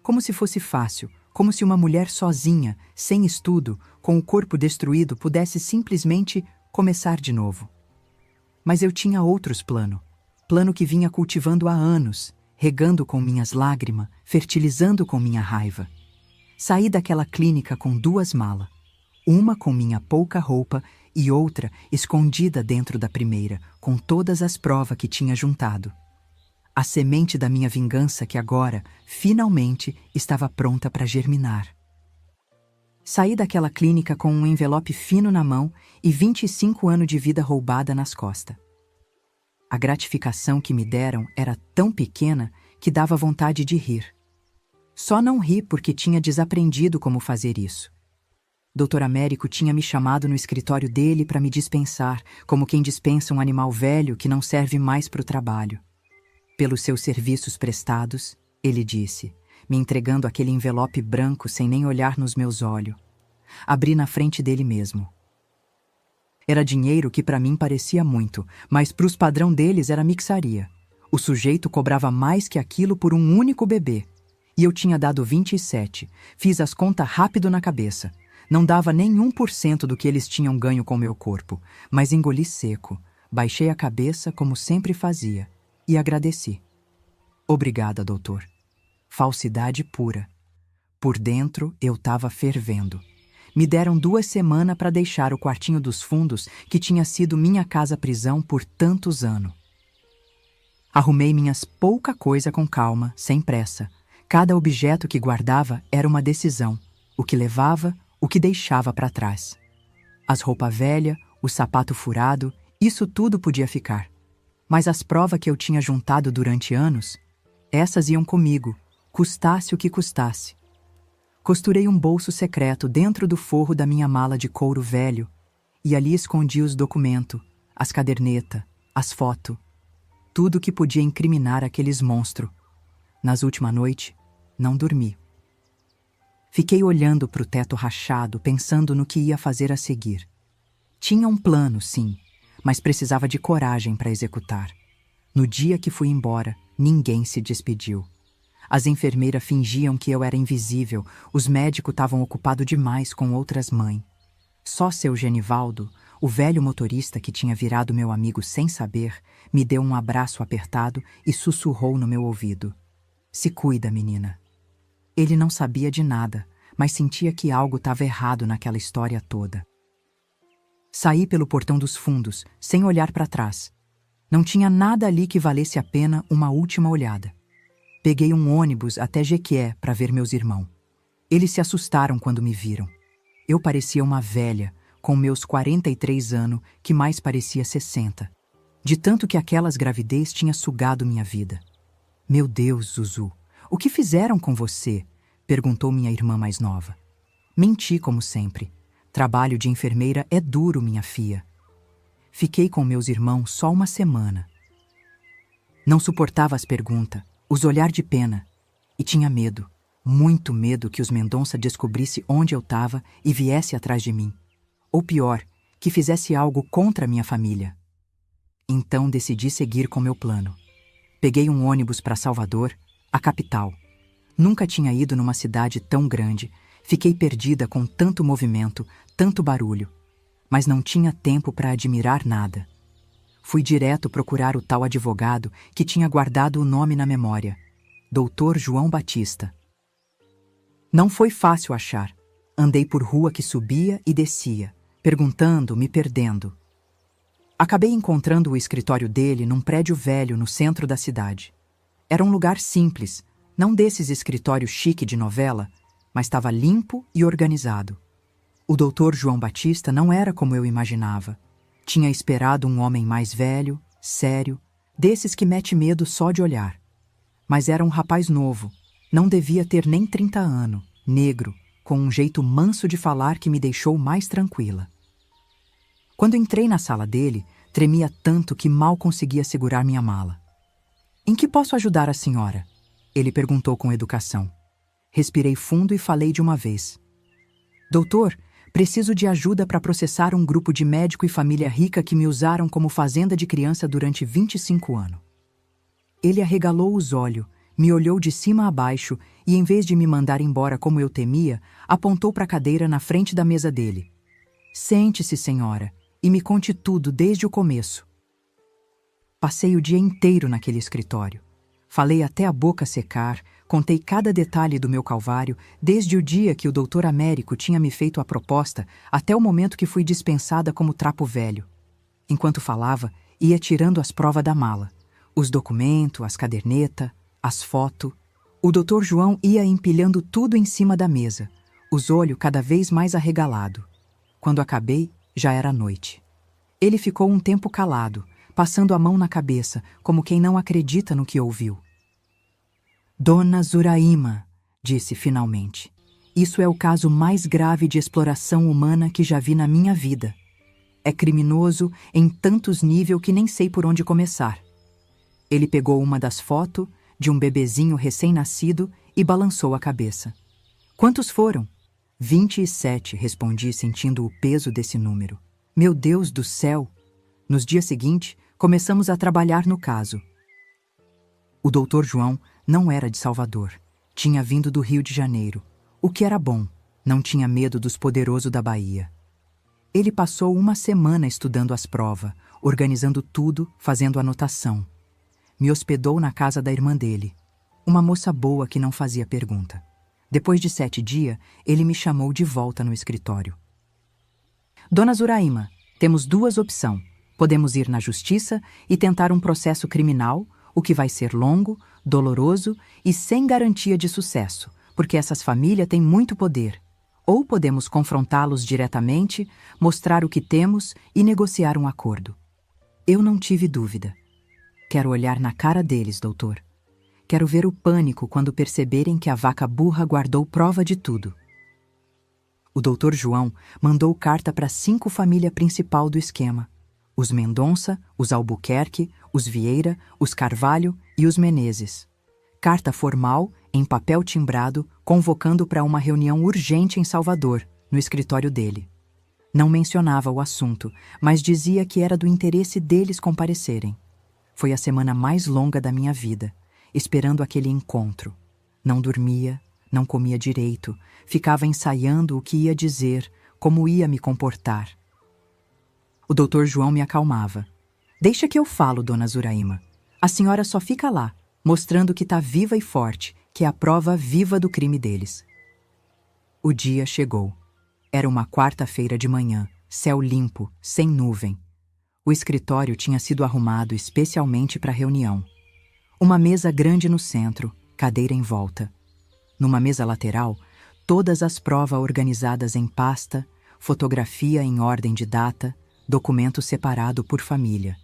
Como se fosse fácil, como se uma mulher sozinha, sem estudo, com o corpo destruído, pudesse simplesmente começar de novo. Mas eu tinha outros planos, plano que vinha cultivando há anos, regando com minhas lágrimas, fertilizando com minha raiva. Saí daquela clínica com 2 malas, uma com minha pouca roupa e outra escondida dentro da primeira, com todas as provas que tinha juntado. A semente da minha vingança que agora, finalmente, estava pronta para germinar. Saí daquela clínica com um envelope fino na mão e 25 anos de vida roubada nas costas. A gratificação que me deram era tão pequena que dava vontade de rir. Só não ri porque tinha desaprendido como fazer isso. Dr. Américo tinha me chamado no escritório dele para me dispensar, como quem dispensa um animal velho que não serve mais para o trabalho. Pelos seus serviços prestados, ele disse, me entregando aquele envelope branco sem nem olhar nos meus olhos. Abri na frente dele mesmo. Era dinheiro que para mim parecia muito, mas para os padrão deles era mixaria. O sujeito cobrava mais que aquilo por um único bebê. E eu tinha dado 27. Fiz as contas rápido na cabeça. Não dava nem 1% do que eles tinham ganho com meu corpo, mas engoli seco, baixei a cabeça como sempre fazia e agradeci. Obrigada, doutor. Falsidade pura. Por dentro eu estava fervendo. Me deram 2 semanas para deixar o quartinho dos fundos que tinha sido minha casa-prisão por tantos anos. Arrumei minhas pouca coisa com calma, sem pressa. Cada objeto que guardava era uma decisão, o que levava, o que deixava para trás. As roupas velhas, o sapato furado, isso tudo podia ficar. Mas as provas que eu tinha juntado durante anos, essas iam comigo, custasse o que custasse. Costurei um bolso secreto dentro do forro da minha mala de couro velho e ali escondi os documentos, as cadernetas, as fotos, tudo que podia incriminar aqueles monstros. Nas últimas noites, não dormi. Fiquei olhando para o teto rachado, pensando no que ia fazer a seguir. Tinha um plano, sim, mas precisava de coragem para executar. No dia que fui embora, ninguém se despediu. As enfermeiras fingiam que eu era invisível, os médicos estavam ocupados demais com outras mães. Só seu Genivaldo, o velho motorista que tinha virado meu amigo sem saber, me deu um abraço apertado e sussurrou no meu ouvido. Se cuida, menina. Ele não sabia de nada, mas sentia que algo estava errado naquela história toda. Saí pelo portão dos fundos, sem olhar para trás. Não tinha nada ali que valesse a pena uma última olhada. Peguei um ônibus até Jequié para ver meus irmãos. Eles se assustaram quando me viram. Eu parecia uma velha, com meus 43 anos, que mais parecia 60. De tanto que aquelas gravidez tinha sugado minha vida. Meu Deus, Zuzu, o que fizeram com você? Perguntou minha irmã mais nova. Menti como sempre. Trabalho de enfermeira é duro, minha filha. Fiquei com meus irmãos só uma semana. Não suportava as perguntas, os olhares de pena. E tinha medo, muito medo que os Mendonça descobrisse onde eu estava e viesse atrás de mim. Ou pior, que fizesse algo contra minha família. Então decidi seguir com meu plano. Peguei um ônibus para Salvador, a capital. Nunca tinha ido numa cidade tão grande. Fiquei perdida com tanto movimento, tanto barulho. Mas não tinha tempo para admirar nada. Fui direto procurar o tal advogado que tinha guardado o nome na memória. Doutor João Batista. Não foi fácil achar. Andei por rua que subia e descia, perguntando, me perdendo. Acabei encontrando o escritório dele num prédio velho no centro da cidade. Era um lugar simples, não desses escritórios chique de novela, mas estava limpo e organizado. O doutor João Batista não era como eu imaginava. Tinha esperado um homem mais velho, sério, desses que mete medo só de olhar. Mas era um rapaz novo, não devia ter nem 30 anos, negro, com um jeito manso de falar que me deixou mais tranquila. Quando entrei na sala dele, tremia tanto que mal conseguia segurar minha mala. "Em que posso ajudar a senhora?" Ele perguntou com educação. Respirei fundo e falei de uma vez. "Doutor, preciso de ajuda para processar um grupo de médico e família rica que me usaram como fazenda de criança durante 25 anos." Ele arregalou os olhos, me olhou de cima a baixo e, em vez de me mandar embora como eu temia, apontou para a cadeira na frente da mesa dele. "Sente-se, senhora, e me conte tudo desde o começo." Passei o dia inteiro naquele escritório. Falei até a boca secar, contei cada detalhe do meu calvário, desde o dia que o doutor Américo tinha me feito a proposta até o momento que fui dispensada como trapo velho. Enquanto falava, ia tirando as provas da mala. Os documentos, as cadernetas, as fotos. O doutor João ia empilhando tudo em cima da mesa, os olhos cada vez mais arregalados. Quando acabei, já era noite. Ele ficou um tempo calado, passando a mão na cabeça, como quem não acredita no que ouviu. "Dona Zuraima", disse finalmente, "isso é o caso mais grave de exploração humana que já vi na minha vida. É criminoso em tantos níveis que nem sei por onde começar." Ele pegou uma das fotos de um bebezinho recém-nascido e balançou a cabeça. "Quantos foram?" 27, respondi, sentindo o peso desse número. Meu Deus do céu! Nos dias seguintes, começamos a trabalhar no caso. O doutor João não era de Salvador. Tinha vindo do Rio de Janeiro. O que era bom, não tinha medo dos poderosos da Bahia. Ele passou uma semana estudando as provas, organizando tudo, fazendo anotação. Me hospedou na casa da irmã dele, uma moça boa que não fazia pergunta. Depois de 7 dias, ele me chamou de volta no escritório. "Dona Zuraima, temos 2 opções. Podemos ir na justiça e tentar um processo criminal, o que vai ser longo, doloroso e sem garantia de sucesso, porque essas famílias têm muito poder. Ou podemos confrontá-los diretamente, mostrar o que temos e negociar um acordo." Eu não tive dúvida. "Quero olhar na cara deles, doutor. Quero ver o pânico quando perceberem que a vaca burra guardou prova de tudo." O doutor João mandou carta para 5 famílias principal do esquema: os Mendonça, os Albuquerque, os Vieira, os Carvalho e os Menezes. Carta formal, em papel timbrado, convocando para uma reunião urgente em Salvador, no escritório dele. Não mencionava o assunto, mas dizia que era do interesse deles comparecerem. Foi a semana mais longa da minha vida, esperando aquele encontro. Não dormia, não comia direito, ficava ensaiando o que ia dizer, como ia me comportar. O doutor João me acalmava. "Deixa que eu falo, dona Zuraima. A senhora só fica lá, mostrando que está viva e forte, que é a prova viva do crime deles. O dia chegou. Era uma quarta-feira de manhã, céu limpo, sem nuvem. O escritório tinha sido arrumado especialmente para a reunião. Uma mesa grande no centro, cadeira em volta. Numa mesa lateral, todas as provas organizadas em pasta, fotografia em ordem de data, documento separado por família.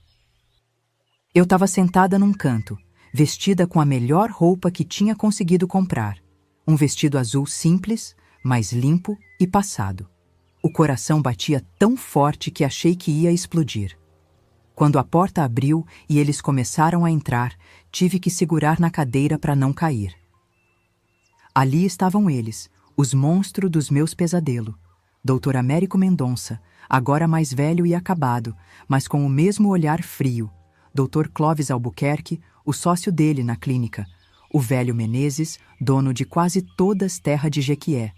Eu estava sentada num canto, vestida com a melhor roupa que tinha conseguido comprar. Um vestido azul simples, mas limpo e passado. O coração batia tão forte que achei que ia explodir. Quando a porta abriu e eles começaram a entrar, tive que segurar na cadeira para não cair. Ali estavam eles, os monstros dos meus pesadelos. Dr. Américo Mendonça, agora mais velho e acabado, mas com o mesmo olhar frio. Dr. Clóvis Albuquerque, o sócio dele na clínica. O velho Menezes, dono de quase todas as terras de Jequié.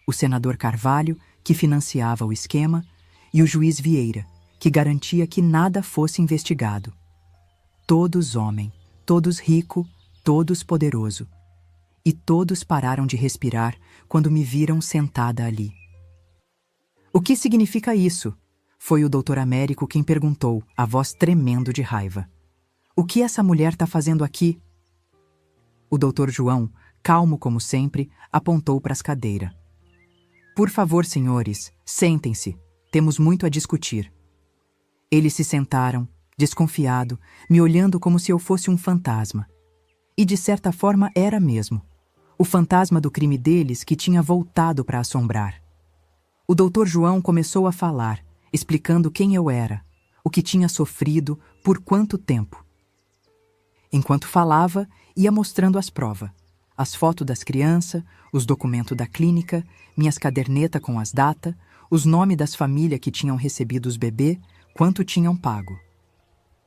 O senador Carvalho, que financiava o esquema, e o juiz Vieira, que garantia que nada fosse investigado. Todos homem, todos rico, todos poderoso. E todos pararam de respirar quando me viram sentada ali. O que significa isso? Foi o Dr. Américo quem perguntou, a voz tremendo de raiva. O que essa mulher está fazendo aqui? O Dr. João, calmo como sempre, apontou para as cadeiras. Por favor, senhores, sentem-se. Temos muito a discutir. Eles se sentaram, desconfiado, me olhando como se eu fosse um fantasma. E de certa forma era mesmo. O fantasma do crime deles que tinha voltado para assombrar. O Dr. João começou a falar, explicando quem eu era, o que tinha sofrido, por quanto tempo. Enquanto falava, ia mostrando as provas. As fotos das crianças, os documentos da clínica, minhas cadernetas com as datas, os nomes das famílias que tinham recebido os bebês, quanto tinham pago.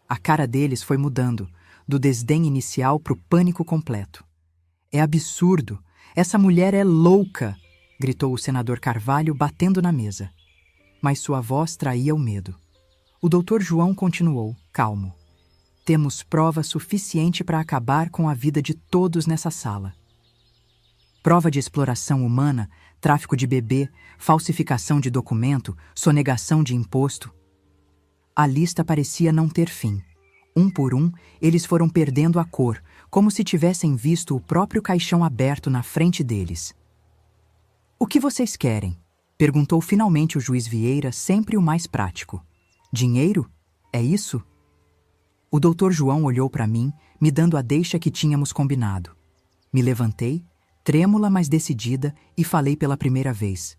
A cara deles foi mudando, do desdém inicial para o pânico completo. É absurdo! Essa mulher é louca! Gritou o senador Carvalho, batendo na mesa. Mas sua voz traía o medo. O Dr. João continuou, calmo. Temos prova suficiente para acabar com a vida de todos nessa sala. Prova de exploração humana, tráfico de bebê, falsificação de documento, sonegação de imposto. A lista parecia não ter fim. Um por um, eles foram perdendo a cor, como se tivessem visto o próprio caixão aberto na frente deles. O que vocês querem? Perguntou finalmente o juiz Vieira, sempre o mais prático. Dinheiro? É isso? O Dr. João olhou para mim, me dando a deixa que tínhamos combinado. Me levantei, trêmula mas decidida, e falei pela primeira vez.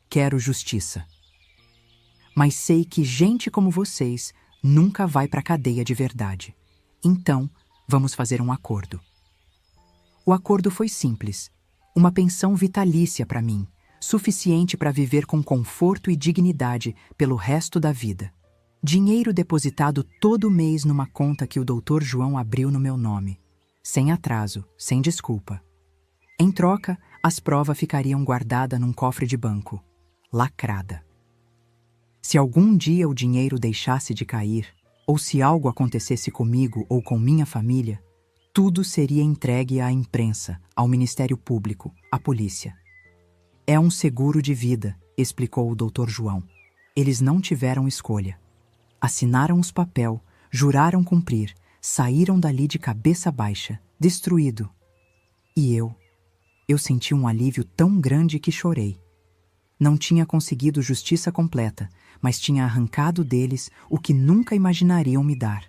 Quero justiça. Mas sei que gente como vocês nunca vai para a cadeia de verdade. Então, vamos fazer um acordo. O acordo foi simples. Uma pensão vitalícia para mim, suficiente para viver com conforto e dignidade pelo resto da vida. Dinheiro depositado todo mês numa conta que o Dr. João abriu no meu nome. Sem atraso, sem desculpa. Em troca, as provas ficariam guardadas num cofre de banco, lacrada. Se algum dia o dinheiro deixasse de cair, ou se algo acontecesse comigo ou com minha família, tudo seria entregue à imprensa, ao Ministério Público, à polícia. É um seguro de vida, explicou o Dr. João. Eles não tiveram escolha. Assinaram os papel, juraram cumprir, saíram dali de cabeça baixa, destruído. E eu senti um alívio tão grande que chorei. Não tinha conseguido justiça completa, mas tinha arrancado deles o que nunca imaginariam me dar: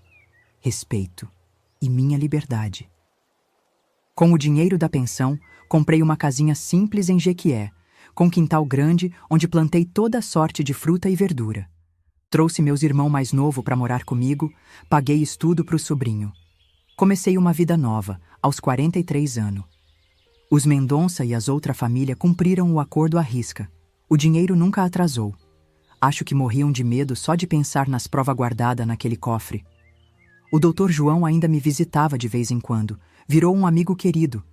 respeito e minha liberdade. Com o dinheiro da pensão, comprei uma casinha simples em Jequié, com quintal grande onde plantei toda sorte de fruta e verdura. Trouxe meus irmãos mais novos para morar comigo, paguei estudo para o sobrinho. Comecei uma vida nova, aos 43 anos. Os Mendonça e as outra família cumpriram o acordo à risca. O dinheiro nunca atrasou. Acho que morriam de medo só de pensar nas provas guardadas naquele cofre. O Dr. João ainda me visitava de vez em quando. Virou um amigo querido.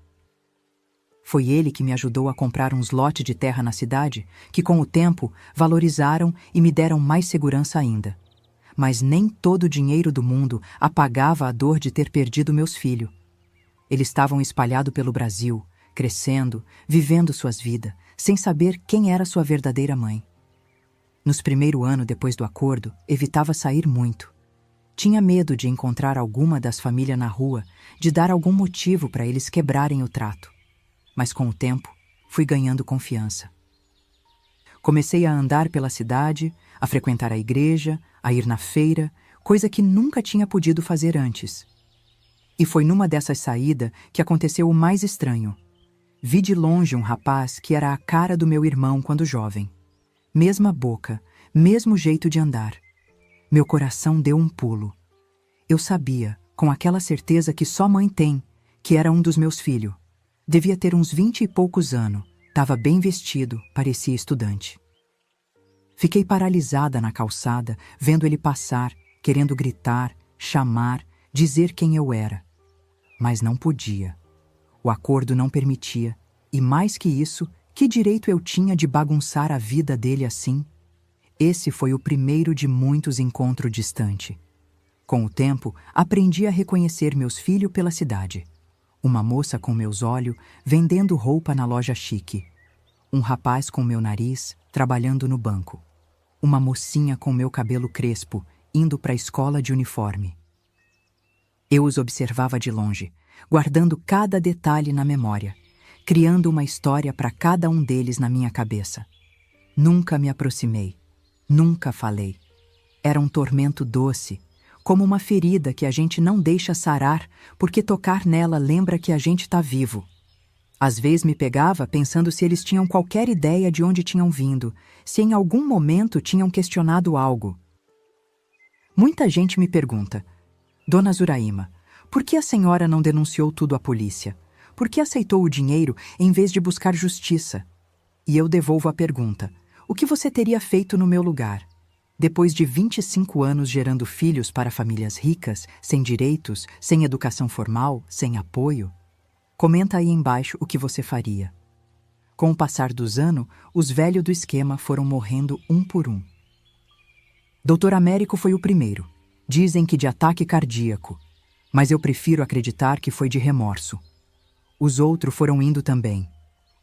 Foi ele que me ajudou a comprar uns lotes de terra na cidade, que com o tempo valorizaram e me deram mais segurança ainda. Mas nem todo o dinheiro do mundo apagava a dor de ter perdido meus filhos. Eles estavam espalhados pelo Brasil, crescendo, vivendo suas vidas, sem saber quem era sua verdadeira mãe. Nos primeiros anos depois do acordo, evitava sair muito. Tinha medo de encontrar alguma das famílias na rua, de dar algum motivo para eles quebrarem o trato. Mas com o tempo, fui ganhando confiança. Comecei a andar pela cidade, a frequentar a igreja, a ir na feira, coisa que nunca tinha podido fazer antes. E foi numa dessas saídas que aconteceu o mais estranho. Vi de longe um rapaz que era a cara do meu irmão quando jovem. Mesma boca, mesmo jeito de andar. Meu coração deu um pulo. Eu sabia, com aquela certeza que só mãe tem, que era um dos meus filhos. Devia ter uns 20 e poucos anos, estava bem vestido, parecia estudante. Fiquei paralisada na calçada, vendo ele passar, querendo gritar, chamar, dizer quem eu era. Mas não podia. O acordo não permitia, e mais que isso, que direito eu tinha de bagunçar a vida dele assim? Esse foi o primeiro de muitos encontros distantes. Com o tempo, aprendi a reconhecer meus filhos pela cidade. Uma moça com meus olhos, vendendo roupa na loja chique. Um rapaz com meu nariz, trabalhando no banco. Uma mocinha com meu cabelo crespo, indo para a escola de uniforme. Eu os observava de longe, guardando cada detalhe na memória, criando uma história para cada um deles na minha cabeça. Nunca me aproximei, nunca falei. Era um tormento doce, como uma ferida que a gente não deixa sarar porque tocar nela lembra que a gente está vivo. Às vezes me pegava pensando se eles tinham qualquer ideia de onde tinham vindo, se em algum momento tinham questionado algo. Muita gente me pergunta: Dona Zuraima, por que a senhora não denunciou tudo à polícia? Por que aceitou o dinheiro em vez de buscar justiça? E eu devolvo a pergunta: o que você teria feito no meu lugar? Depois de 25 anos gerando filhos para famílias ricas, sem direitos, sem educação formal, sem apoio? Comenta aí embaixo o que você faria. Com o passar dos anos, os velhos do esquema foram morrendo um por um. Doutor Américo foi o primeiro. Dizem que de ataque cardíaco, mas eu prefiro acreditar que foi de remorso. Os outros foram indo também.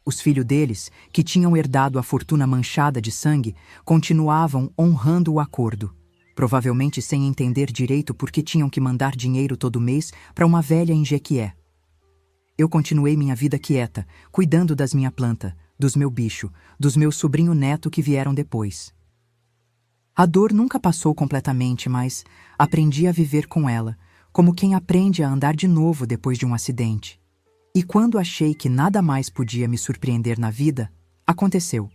Os filhos deles, que tinham herdado a fortuna manchada de sangue, continuavam honrando o acordo, provavelmente sem entender direito por que tinham que mandar dinheiro todo mês para uma velha em Jequié. Eu continuei minha vida quieta, cuidando das minhas plantas, dos meus bichos, dos meus sobrinho neto que vieram depois. A dor nunca passou completamente, mas aprendi a viver com ela, como quem aprende a andar de novo depois de um acidente. E quando achei que nada mais podia me surpreender na vida, aconteceu.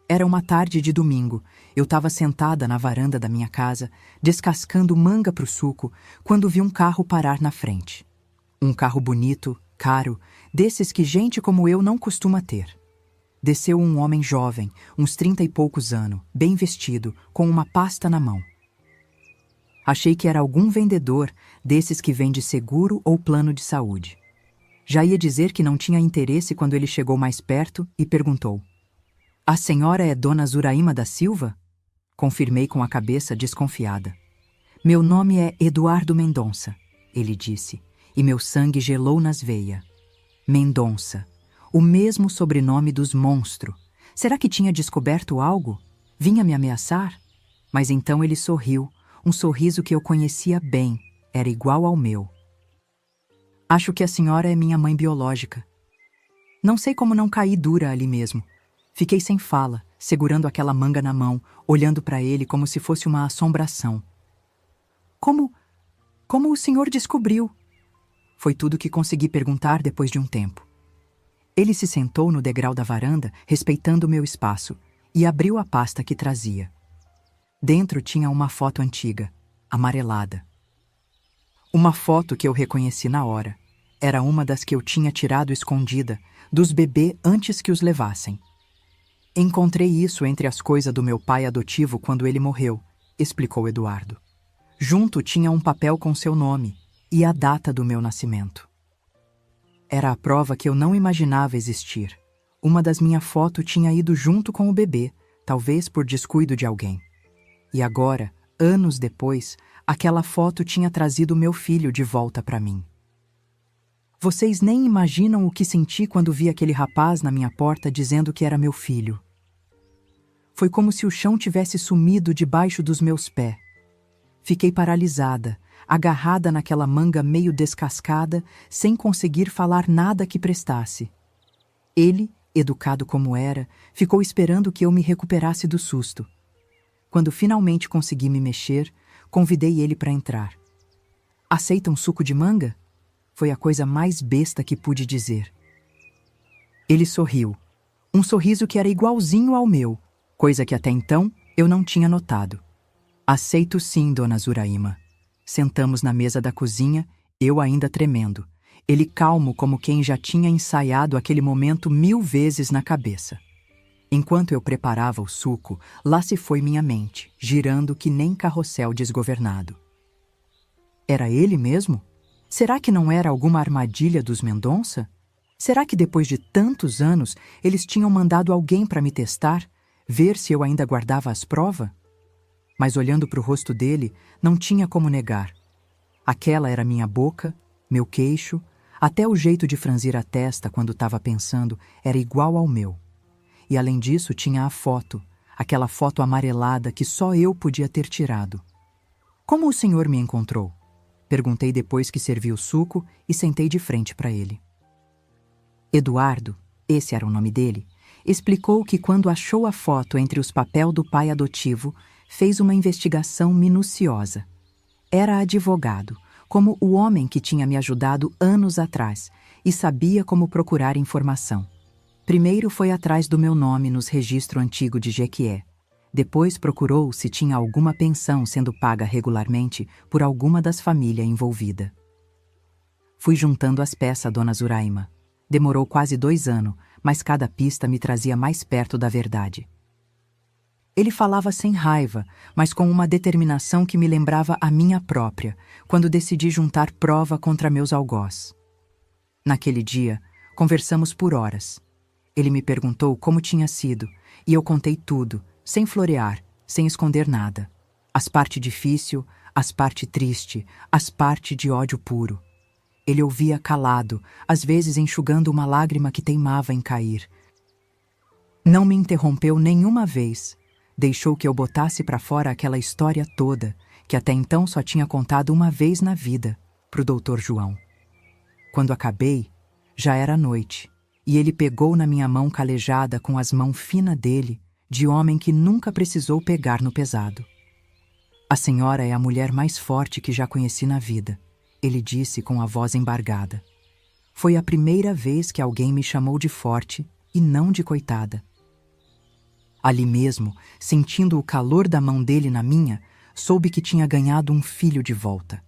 Era uma tarde de domingo, eu estava sentada na varanda da minha casa, descascando manga para o suco, quando vi um carro parar na frente. Um carro bonito, caro, desses que gente como eu não costuma ter. Desceu um homem jovem, uns 30 e poucos anos, bem vestido, com uma pasta na mão. Achei que era algum vendedor desses que vende seguro ou plano de saúde. Já ia dizer que não tinha interesse quando ele chegou mais perto e perguntou: "A senhora é Dona Zuraima da Silva?" Confirmei com a cabeça desconfiada. "Meu nome é Eduardo Mendonça", ele disse, e meu sangue gelou nas veias. Mendonça, o mesmo sobrenome dos monstros. Será que tinha descoberto algo? Vinha me ameaçar? Mas então ele sorriu, um sorriso que eu conhecia bem, era igual ao meu. "Acho que a senhora é minha mãe biológica." Não sei como não caí dura ali mesmo. Fiquei sem fala, segurando aquela manga na mão, olhando para ele como se fosse uma assombração. Como o senhor descobriu?" Foi tudo que consegui perguntar depois de um tempo. Ele se sentou no degrau da varanda, respeitando o meu espaço, e abriu a pasta que trazia. Dentro tinha uma foto antiga, amarelada. Uma foto que eu reconheci na hora. Era uma das que eu tinha tirado escondida, dos bebês antes que os levassem. "Encontrei isso entre as coisas do meu pai adotivo quando ele morreu", explicou Eduardo. "Junto tinha um papel com seu nome e a data do meu nascimento. Era a prova que eu não imaginava existir. Uma das minhas fotos tinha ido junto com o bebê, talvez por descuido de alguém. E agora, anos depois, aquela foto tinha trazido meu filho de volta para mim. Vocês nem imaginam o que senti quando vi aquele rapaz na minha porta dizendo que era meu filho. Foi como se o chão tivesse sumido debaixo dos meus pés. Fiquei paralisada, agarrada naquela manga meio descascada, sem conseguir falar nada que prestasse. Ele, educado como era, ficou esperando que eu me recuperasse do susto. Quando finalmente consegui me mexer, convidei ele para entrar. Aceita um suco de manga? Foi a coisa mais besta que pude dizer. Ele sorriu. Um sorriso que era igualzinho ao meu, coisa que até então eu não tinha notado. Aceito sim, dona Zuraima. Sentamos na mesa da cozinha, eu ainda tremendo. Ele calmo como quem já tinha ensaiado aquele momento 1000 vezes na cabeça. Enquanto eu preparava o suco, lá se foi minha mente, girando que nem carrossel desgovernado. Era ele mesmo? Será que não era alguma armadilha dos Mendonça? Será que depois de tantos anos eles tinham mandado alguém para me testar, ver se eu ainda guardava as provas? Mas olhando para o rosto dele, não tinha como negar. Aquela era minha boca, meu queixo, até o jeito de franzir a testa quando estava pensando era igual ao meu. E além disso tinha a foto, aquela foto amarelada que só eu podia ter tirado. Como o senhor me encontrou? Perguntei depois que servi o suco e sentei de frente para ele. Eduardo, esse era o nome dele, explicou que quando achou a foto entre os papéis do pai adotivo, fez uma investigação minuciosa. Era advogado, como o homem que tinha me ajudado anos atrás, e sabia como procurar informação. Primeiro foi atrás do meu nome nos registros antigos de Jequié. Depois procurou se tinha alguma pensão sendo paga regularmente por alguma das famílias envolvidas. Fui juntando as peças, dona Zuraima. Demorou quase 2 anos, mas cada pista me trazia mais perto da verdade. Ele falava sem raiva, mas com uma determinação que me lembrava a minha própria, quando decidi juntar prova contra meus algoz. Naquele dia, conversamos por horas. Ele me perguntou como tinha sido, e eu contei tudo, sem florear, sem esconder nada. As partes difícil, as partes triste, as partes de ódio puro. Ele ouvia calado, às vezes enxugando uma lágrima que teimava em cair. Não me interrompeu nenhuma vez. Deixou que eu botasse para fora aquela história toda, que até então só tinha contado uma vez na vida, pro doutor João. Quando acabei, já era noite, e ele pegou na minha mão calejada com as mãos finas dele, de homem que nunca precisou pegar no pesado. A senhora é a mulher mais forte que já conheci na vida, ele disse com a voz embargada. Foi a primeira vez que alguém me chamou de forte e não de coitada. Ali mesmo, sentindo o calor da mão dele na minha, soube que tinha ganhado um filho de volta.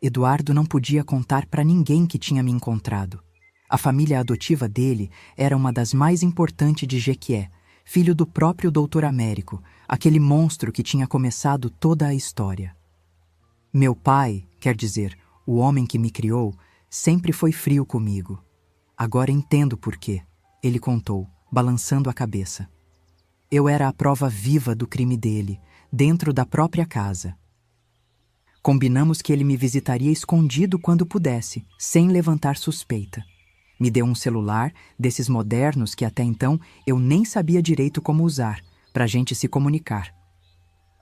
Eduardo não podia contar para ninguém que tinha me encontrado. A família adotiva dele era uma das mais importantes de Jequié, filho do próprio doutor Américo, aquele monstro que tinha começado toda a história. Meu pai, quer dizer, o homem que me criou, sempre foi frio comigo. Agora entendo por quê, ele contou, balançando a cabeça. Eu era a prova viva do crime dele, dentro da própria casa. Combinamos que ele me visitaria escondido quando pudesse, sem levantar suspeita. Me deu um celular, desses modernos que até então eu nem sabia direito como usar, para a gente se comunicar.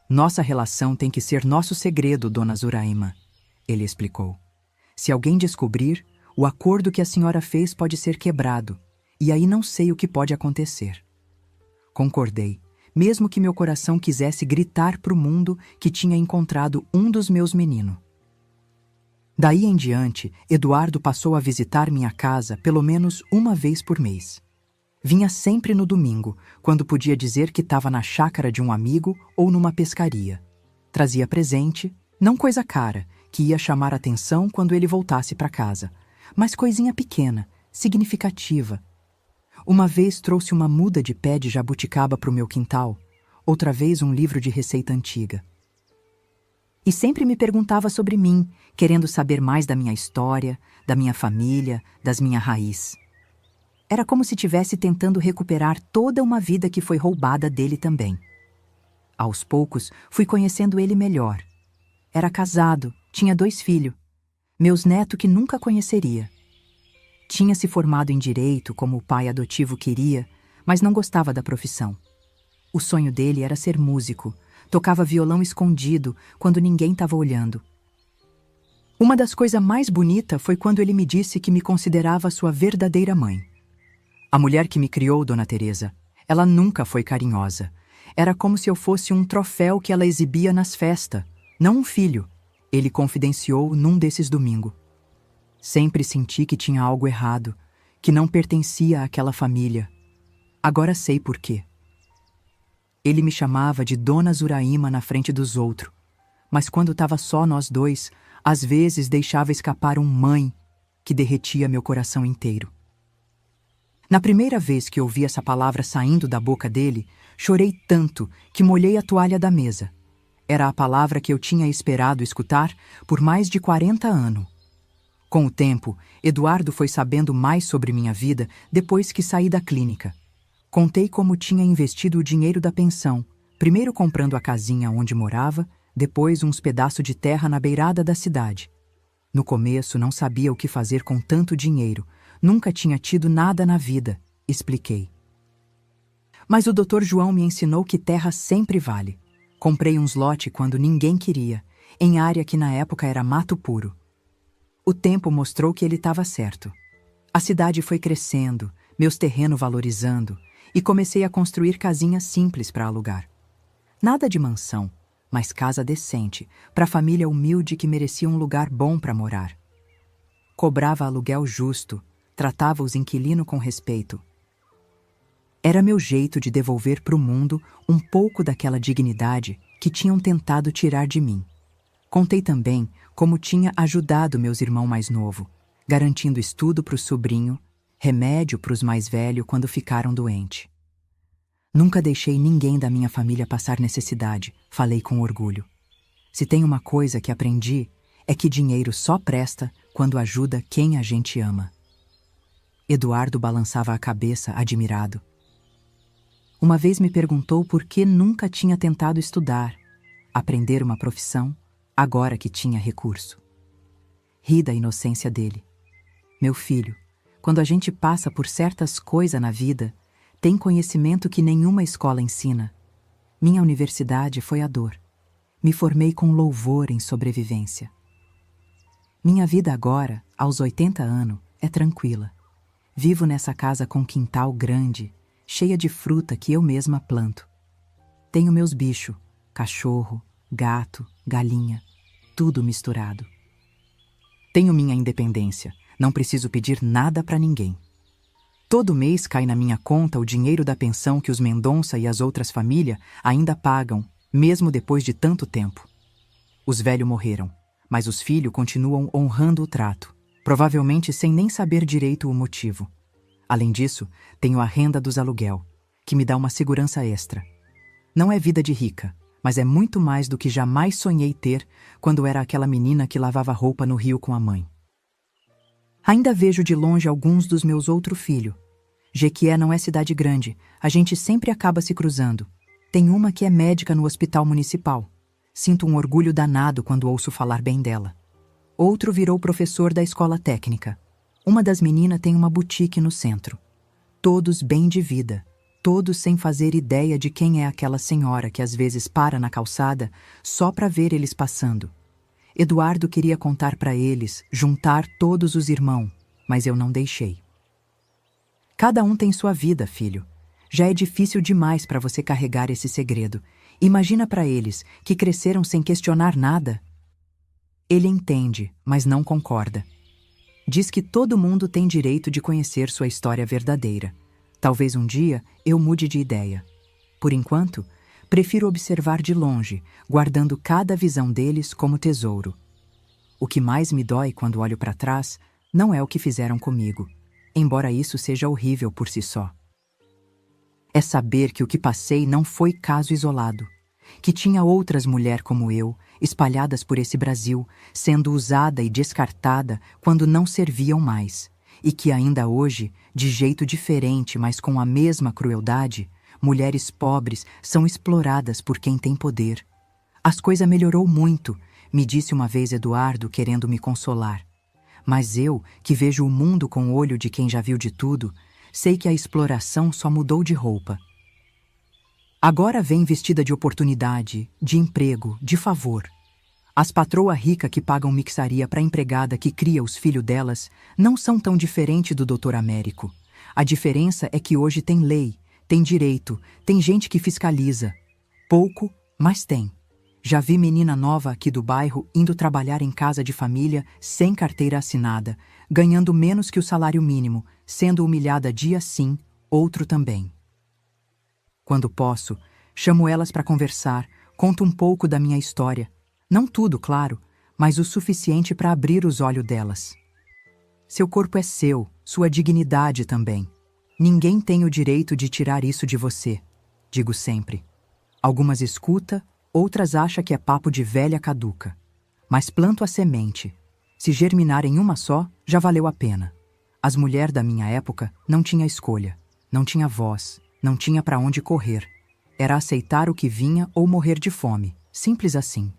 Nossa relação tem que ser nosso segredo, dona Zuraima, ele explicou. Se alguém descobrir, o acordo que a senhora fez pode ser quebrado, e aí não sei o que pode acontecer. Concordei, mesmo que meu coração quisesse gritar para o mundo que tinha encontrado um dos meus meninos. Daí em diante, Eduardo passou a visitar minha casa pelo menos uma vez por mês. Vinha sempre no domingo, quando podia dizer que estava na chácara de um amigo ou numa pescaria. Trazia presente, não coisa cara, que ia chamar atenção quando ele voltasse para casa, mas coisinha pequena, significativa. Uma vez trouxe uma muda de pé de jabuticaba para o meu quintal, outra vez um livro de receita antiga. E sempre me perguntava sobre mim, querendo saber mais da minha história, da minha família, das minhas raízes. Era como se estivesse tentando recuperar toda uma vida que foi roubada dele também. Aos poucos, fui conhecendo ele melhor. Era casado, tinha 2 filhos, meus netos que nunca conheceria. Tinha se formado em direito, como o pai adotivo queria, mas não gostava da profissão. O sonho dele era ser músico. Tocava violão escondido, quando ninguém estava olhando. Uma das coisas mais bonitas foi quando ele me disse que me considerava sua verdadeira mãe. A mulher que me criou, Dona Teresa, ela nunca foi carinhosa. Era como se eu fosse um troféu que ela exibia nas festas, não um filho, ele confidenciou num desses domingos. Sempre senti que tinha algo errado, que não pertencia àquela família. Agora sei por quê. Ele me chamava de Dona Zuraima na frente dos outros, mas quando estava só nós dois, às vezes deixava escapar um mãe que derretia meu coração inteiro. Na primeira vez que ouvi essa palavra saindo da boca dele, chorei tanto que molhei a toalha da mesa. Era a palavra que eu tinha esperado escutar por mais de 40 anos. Com o tempo, Eduardo foi sabendo mais sobre minha vida depois que saí da clínica. Contei como tinha investido o dinheiro da pensão, primeiro comprando a casinha onde morava, depois uns pedaços de terra na beirada da cidade. No começo não sabia o que fazer com tanto dinheiro, nunca tinha tido nada na vida, expliquei. Mas o Dr. João me ensinou que terra sempre vale. Comprei uns lotes quando ninguém queria, em área que na época era mato puro. O tempo mostrou que ele estava certo. A cidade foi crescendo, meus terrenos valorizando, e comecei a construir casinhas simples para alugar. Nada de mansão, mas casa decente, para família humilde que merecia um lugar bom para morar. Cobrava aluguel justo, tratava os inquilinos com respeito. Era meu jeito de devolver para o mundo um pouco daquela dignidade que tinham tentado tirar de mim. Contei também como tinha ajudado meus irmãos mais novos, garantindo estudo para o sobrinho, remédio para os mais velhos quando ficaram doentes. Nunca deixei ninguém da minha família passar necessidade, falei com orgulho. Se tem uma coisa que aprendi, é que dinheiro só presta quando ajuda quem a gente ama. Eduardo balançava a cabeça, admirado. Uma vez me perguntou por que nunca tinha tentado estudar, aprender uma profissão, agora que tinha recurso. Ri da inocência dele. Meu filho, quando a gente passa por certas coisas na vida, tem conhecimento que nenhuma escola ensina. Minha universidade foi a dor. Me formei com louvor em sobrevivência. Minha vida agora, aos 80 anos, é tranquila. Vivo nessa casa com quintal grande, cheia de fruta que eu mesma planto. Tenho meus bichos, cachorro, gato, galinha, tudo misturado. Tenho minha independência, não preciso pedir nada para ninguém. Todo mês cai na minha conta o dinheiro da pensão que os Mendonça e as outras famílias ainda pagam, mesmo depois de tanto tempo. Os velhos morreram, mas os filhos continuam honrando o trato, provavelmente sem nem saber direito o motivo. Além disso, tenho a renda dos aluguel, que me dá uma segurança extra. Não é vida de rica, mas é muito mais do que jamais sonhei ter quando era aquela menina que lavava roupa no rio com a mãe. Ainda vejo de longe alguns dos meus outros filhos. Jequié não é cidade grande, a gente sempre acaba se cruzando. Tem uma que é médica no hospital municipal. Sinto um orgulho danado quando ouço falar bem dela. Outro virou professor da escola técnica. Uma das meninas tem uma boutique no centro. Todos bem de vida, todos sem fazer ideia de quem é aquela senhora que às vezes para na calçada só para ver eles passando. Eduardo queria contar para eles, juntar todos os irmãos, mas eu não deixei. Cada um tem sua vida, filho. Já é difícil demais para você carregar esse segredo. Imagina para eles, que cresceram sem questionar nada. Ele entende, mas não concorda. Diz que todo mundo tem direito de conhecer sua história verdadeira. Talvez um dia eu mude de ideia. Por enquanto, prefiro observar de longe, guardando cada visão deles como tesouro. O que mais me dói quando olho para trás não é o que fizeram comigo, embora isso seja horrível por si só. É saber que o que passei não foi caso isolado, que tinha outras mulheres como eu, espalhadas por esse Brasil, sendo usada e descartada quando não serviam mais, e que ainda hoje, de jeito diferente, mas com a mesma crueldade, mulheres pobres são exploradas por quem tem poder. As coisas melhorou muito, me disse uma vez Eduardo querendo me consolar. Mas eu, que vejo o mundo com o olho de quem já viu de tudo, sei que a exploração só mudou de roupa. Agora vem vestida de oportunidade, de emprego, de favor. As patroas ricas que pagam mixaria para a empregada que cria os filhos delas não são tão diferentes do doutor Américo. A diferença é que hoje tem lei, tem direito, tem gente que fiscaliza. Pouco, mas tem. Já vi menina nova aqui do bairro indo trabalhar em casa de família sem carteira assinada, ganhando menos que o salário mínimo, sendo humilhada dia sim, outro também. Quando posso, chamo elas para conversar, conto um pouco da minha história. Não tudo, claro, mas o suficiente para abrir os olhos delas. Seu corpo é seu, sua dignidade também. Ninguém tem o direito de tirar isso de você, digo sempre. Algumas escuta, outras acham que é papo de velha caduca. Mas planto a semente. Se germinar em uma só, já valeu a pena. As mulheres da minha época não tinham escolha, não tinha voz, não tinha para onde correr. Era aceitar o que vinha ou morrer de fome, simples assim.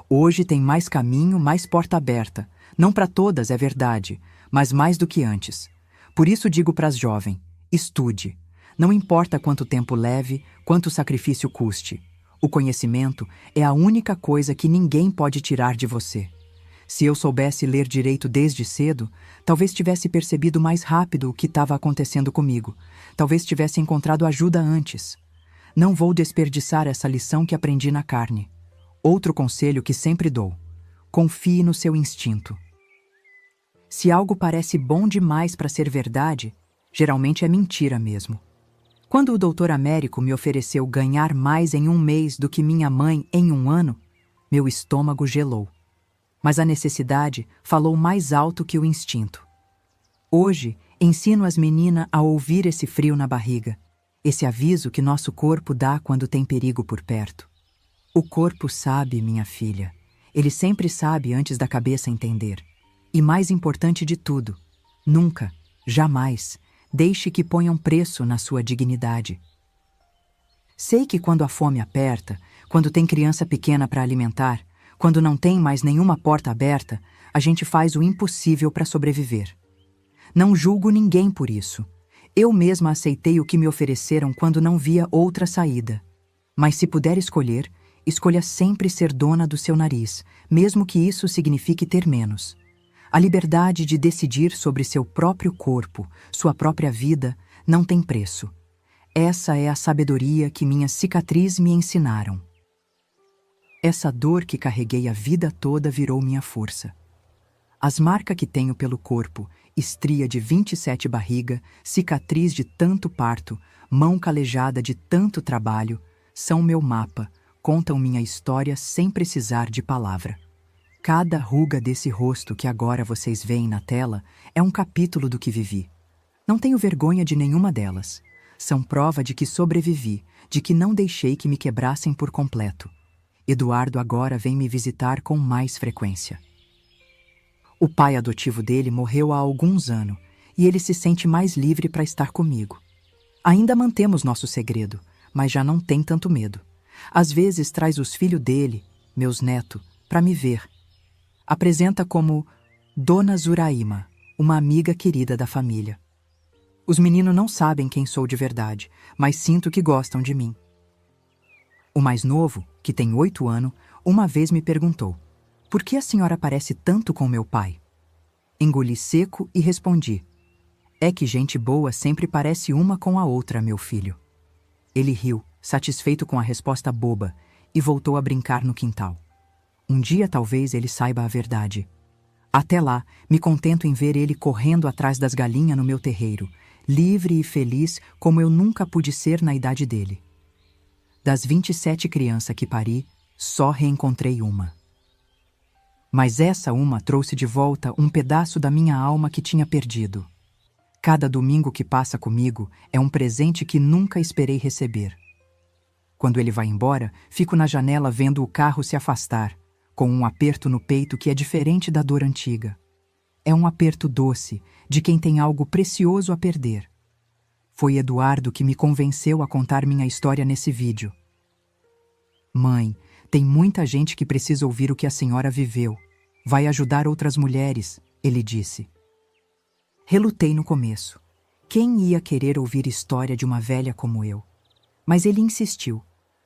Hoje tem mais caminho, mais porta aberta. Não para todas, é verdade, mas mais do que antes. Por isso digo para as jovens, estude. Não importa quanto tempo leve, quanto sacrifício custe. O conhecimento é a única coisa que ninguém pode tirar de você. Se eu soubesse ler direito desde cedo, talvez tivesse percebido mais rápido o que estava acontecendo comigo. Talvez tivesse encontrado ajuda antes. Não vou desperdiçar essa lição que aprendi na carne. Outro conselho que sempre dou: confie no seu instinto. Se algo parece bom demais para ser verdade, geralmente é mentira mesmo. Quando o doutor Américo me ofereceu ganhar mais em um mês do que minha mãe em um ano, meu estômago gelou. Mas a necessidade falou mais alto que o instinto. Hoje, ensino as meninas a ouvir esse frio na barriga, esse aviso que nosso corpo dá quando tem perigo por perto. O corpo sabe, minha filha. Ele sempre sabe antes da cabeça entender. E mais importante de tudo, nunca, jamais, deixe que ponham preço na sua dignidade. Sei que quando a fome aperta, quando tem criança pequena para alimentar, quando não tem mais nenhuma porta aberta, a gente faz o impossível para sobreviver. Não julgo ninguém por isso. Eu mesma aceitei o que me ofereceram quando não via outra saída. Mas se puder escolher, escolha sempre ser dona do seu nariz, mesmo que isso signifique ter menos. A liberdade de decidir sobre seu próprio corpo, sua própria vida, não tem preço. Essa é a sabedoria que minhas cicatrizes me ensinaram. Essa dor que carreguei a vida toda virou minha força. As marcas que tenho pelo corpo, estria de 27 barriga, cicatriz de tanto parto, mão calejada de tanto trabalho, são meu mapa, contam minha história sem precisar de palavra. Cada ruga desse rosto que agora vocês veem na tela é um capítulo do que vivi. Não tenho vergonha de nenhuma delas. São prova de que sobrevivi, de que não deixei que me quebrassem por completo. Eduardo agora vem me visitar com mais frequência. O pai adotivo dele morreu há alguns anos e ele se sente mais livre para estar comigo. Ainda mantemos nosso segredo, mas já não tem tanto medo. Às vezes traz os filhos dele, meus netos, para me ver. Apresenta como Dona Zuraima, uma amiga querida da família. Os meninos não sabem quem sou de verdade, mas sinto que gostam de mim. O mais novo, que tem 8 anos, uma vez me perguntou: por que a senhora parece tanto com meu pai? Engoli seco e respondi: é que gente boa sempre parece uma com a outra, meu filho. Ele riu, satisfeito com a resposta boba, e voltou a brincar no quintal. Um dia talvez ele saiba a verdade. Até lá, me contento em ver ele correndo atrás das galinhas no meu terreiro, livre e feliz como eu nunca pude ser na idade dele. Das 27 crianças que pari, só reencontrei uma. Mas essa uma trouxe de volta um pedaço da minha alma que tinha perdido. Cada domingo que passa comigo é um presente que nunca esperei receber. Quando ele vai embora, fico na janela vendo o carro se afastar, com um aperto no peito que é diferente da dor antiga. É um aperto doce, de quem tem algo precioso a perder. Foi Eduardo que me convenceu a contar minha história nesse vídeo. Mãe, tem muita gente que precisa ouvir o que a senhora viveu. Vai ajudar outras mulheres, ele disse. Relutei no começo. Quem ia querer ouvir história de uma velha como eu? Mas ele insistiu.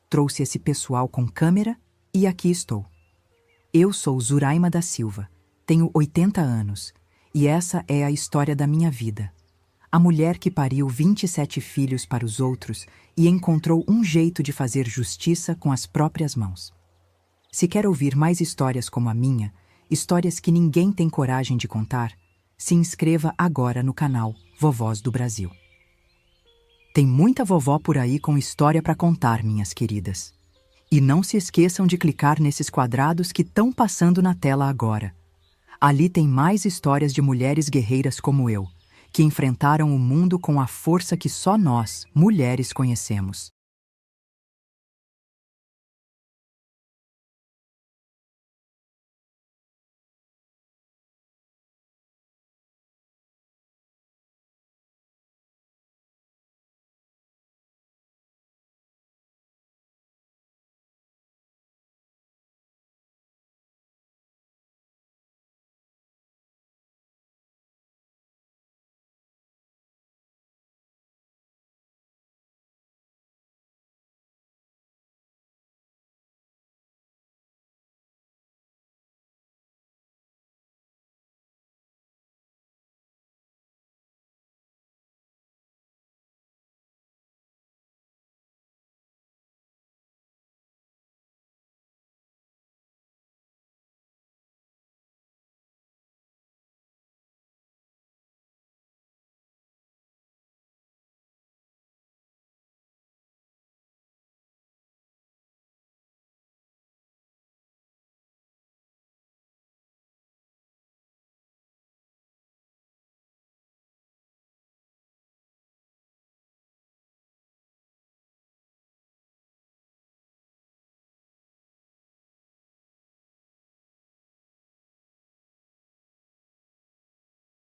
Trouxe esse pessoal com câmera e aqui estou. Eu sou Zuraima da Silva, tenho 80 anos e essa é a história da minha vida. A mulher que pariu 27 filhos para os outros e encontrou um jeito de fazer justiça com as próprias mãos. Se quer ouvir mais histórias como a minha, histórias que ninguém tem coragem de contar, se inscreva agora no canal Vovós do Brasil. Tem muita vovó por aí com história para contar, minhas queridas. E não se esqueçam de clicar nesses quadrados que estão passando na tela agora. Ali tem mais histórias de mulheres guerreiras como eu, que enfrentaram o mundo com a força que só nós, mulheres, conhecemos.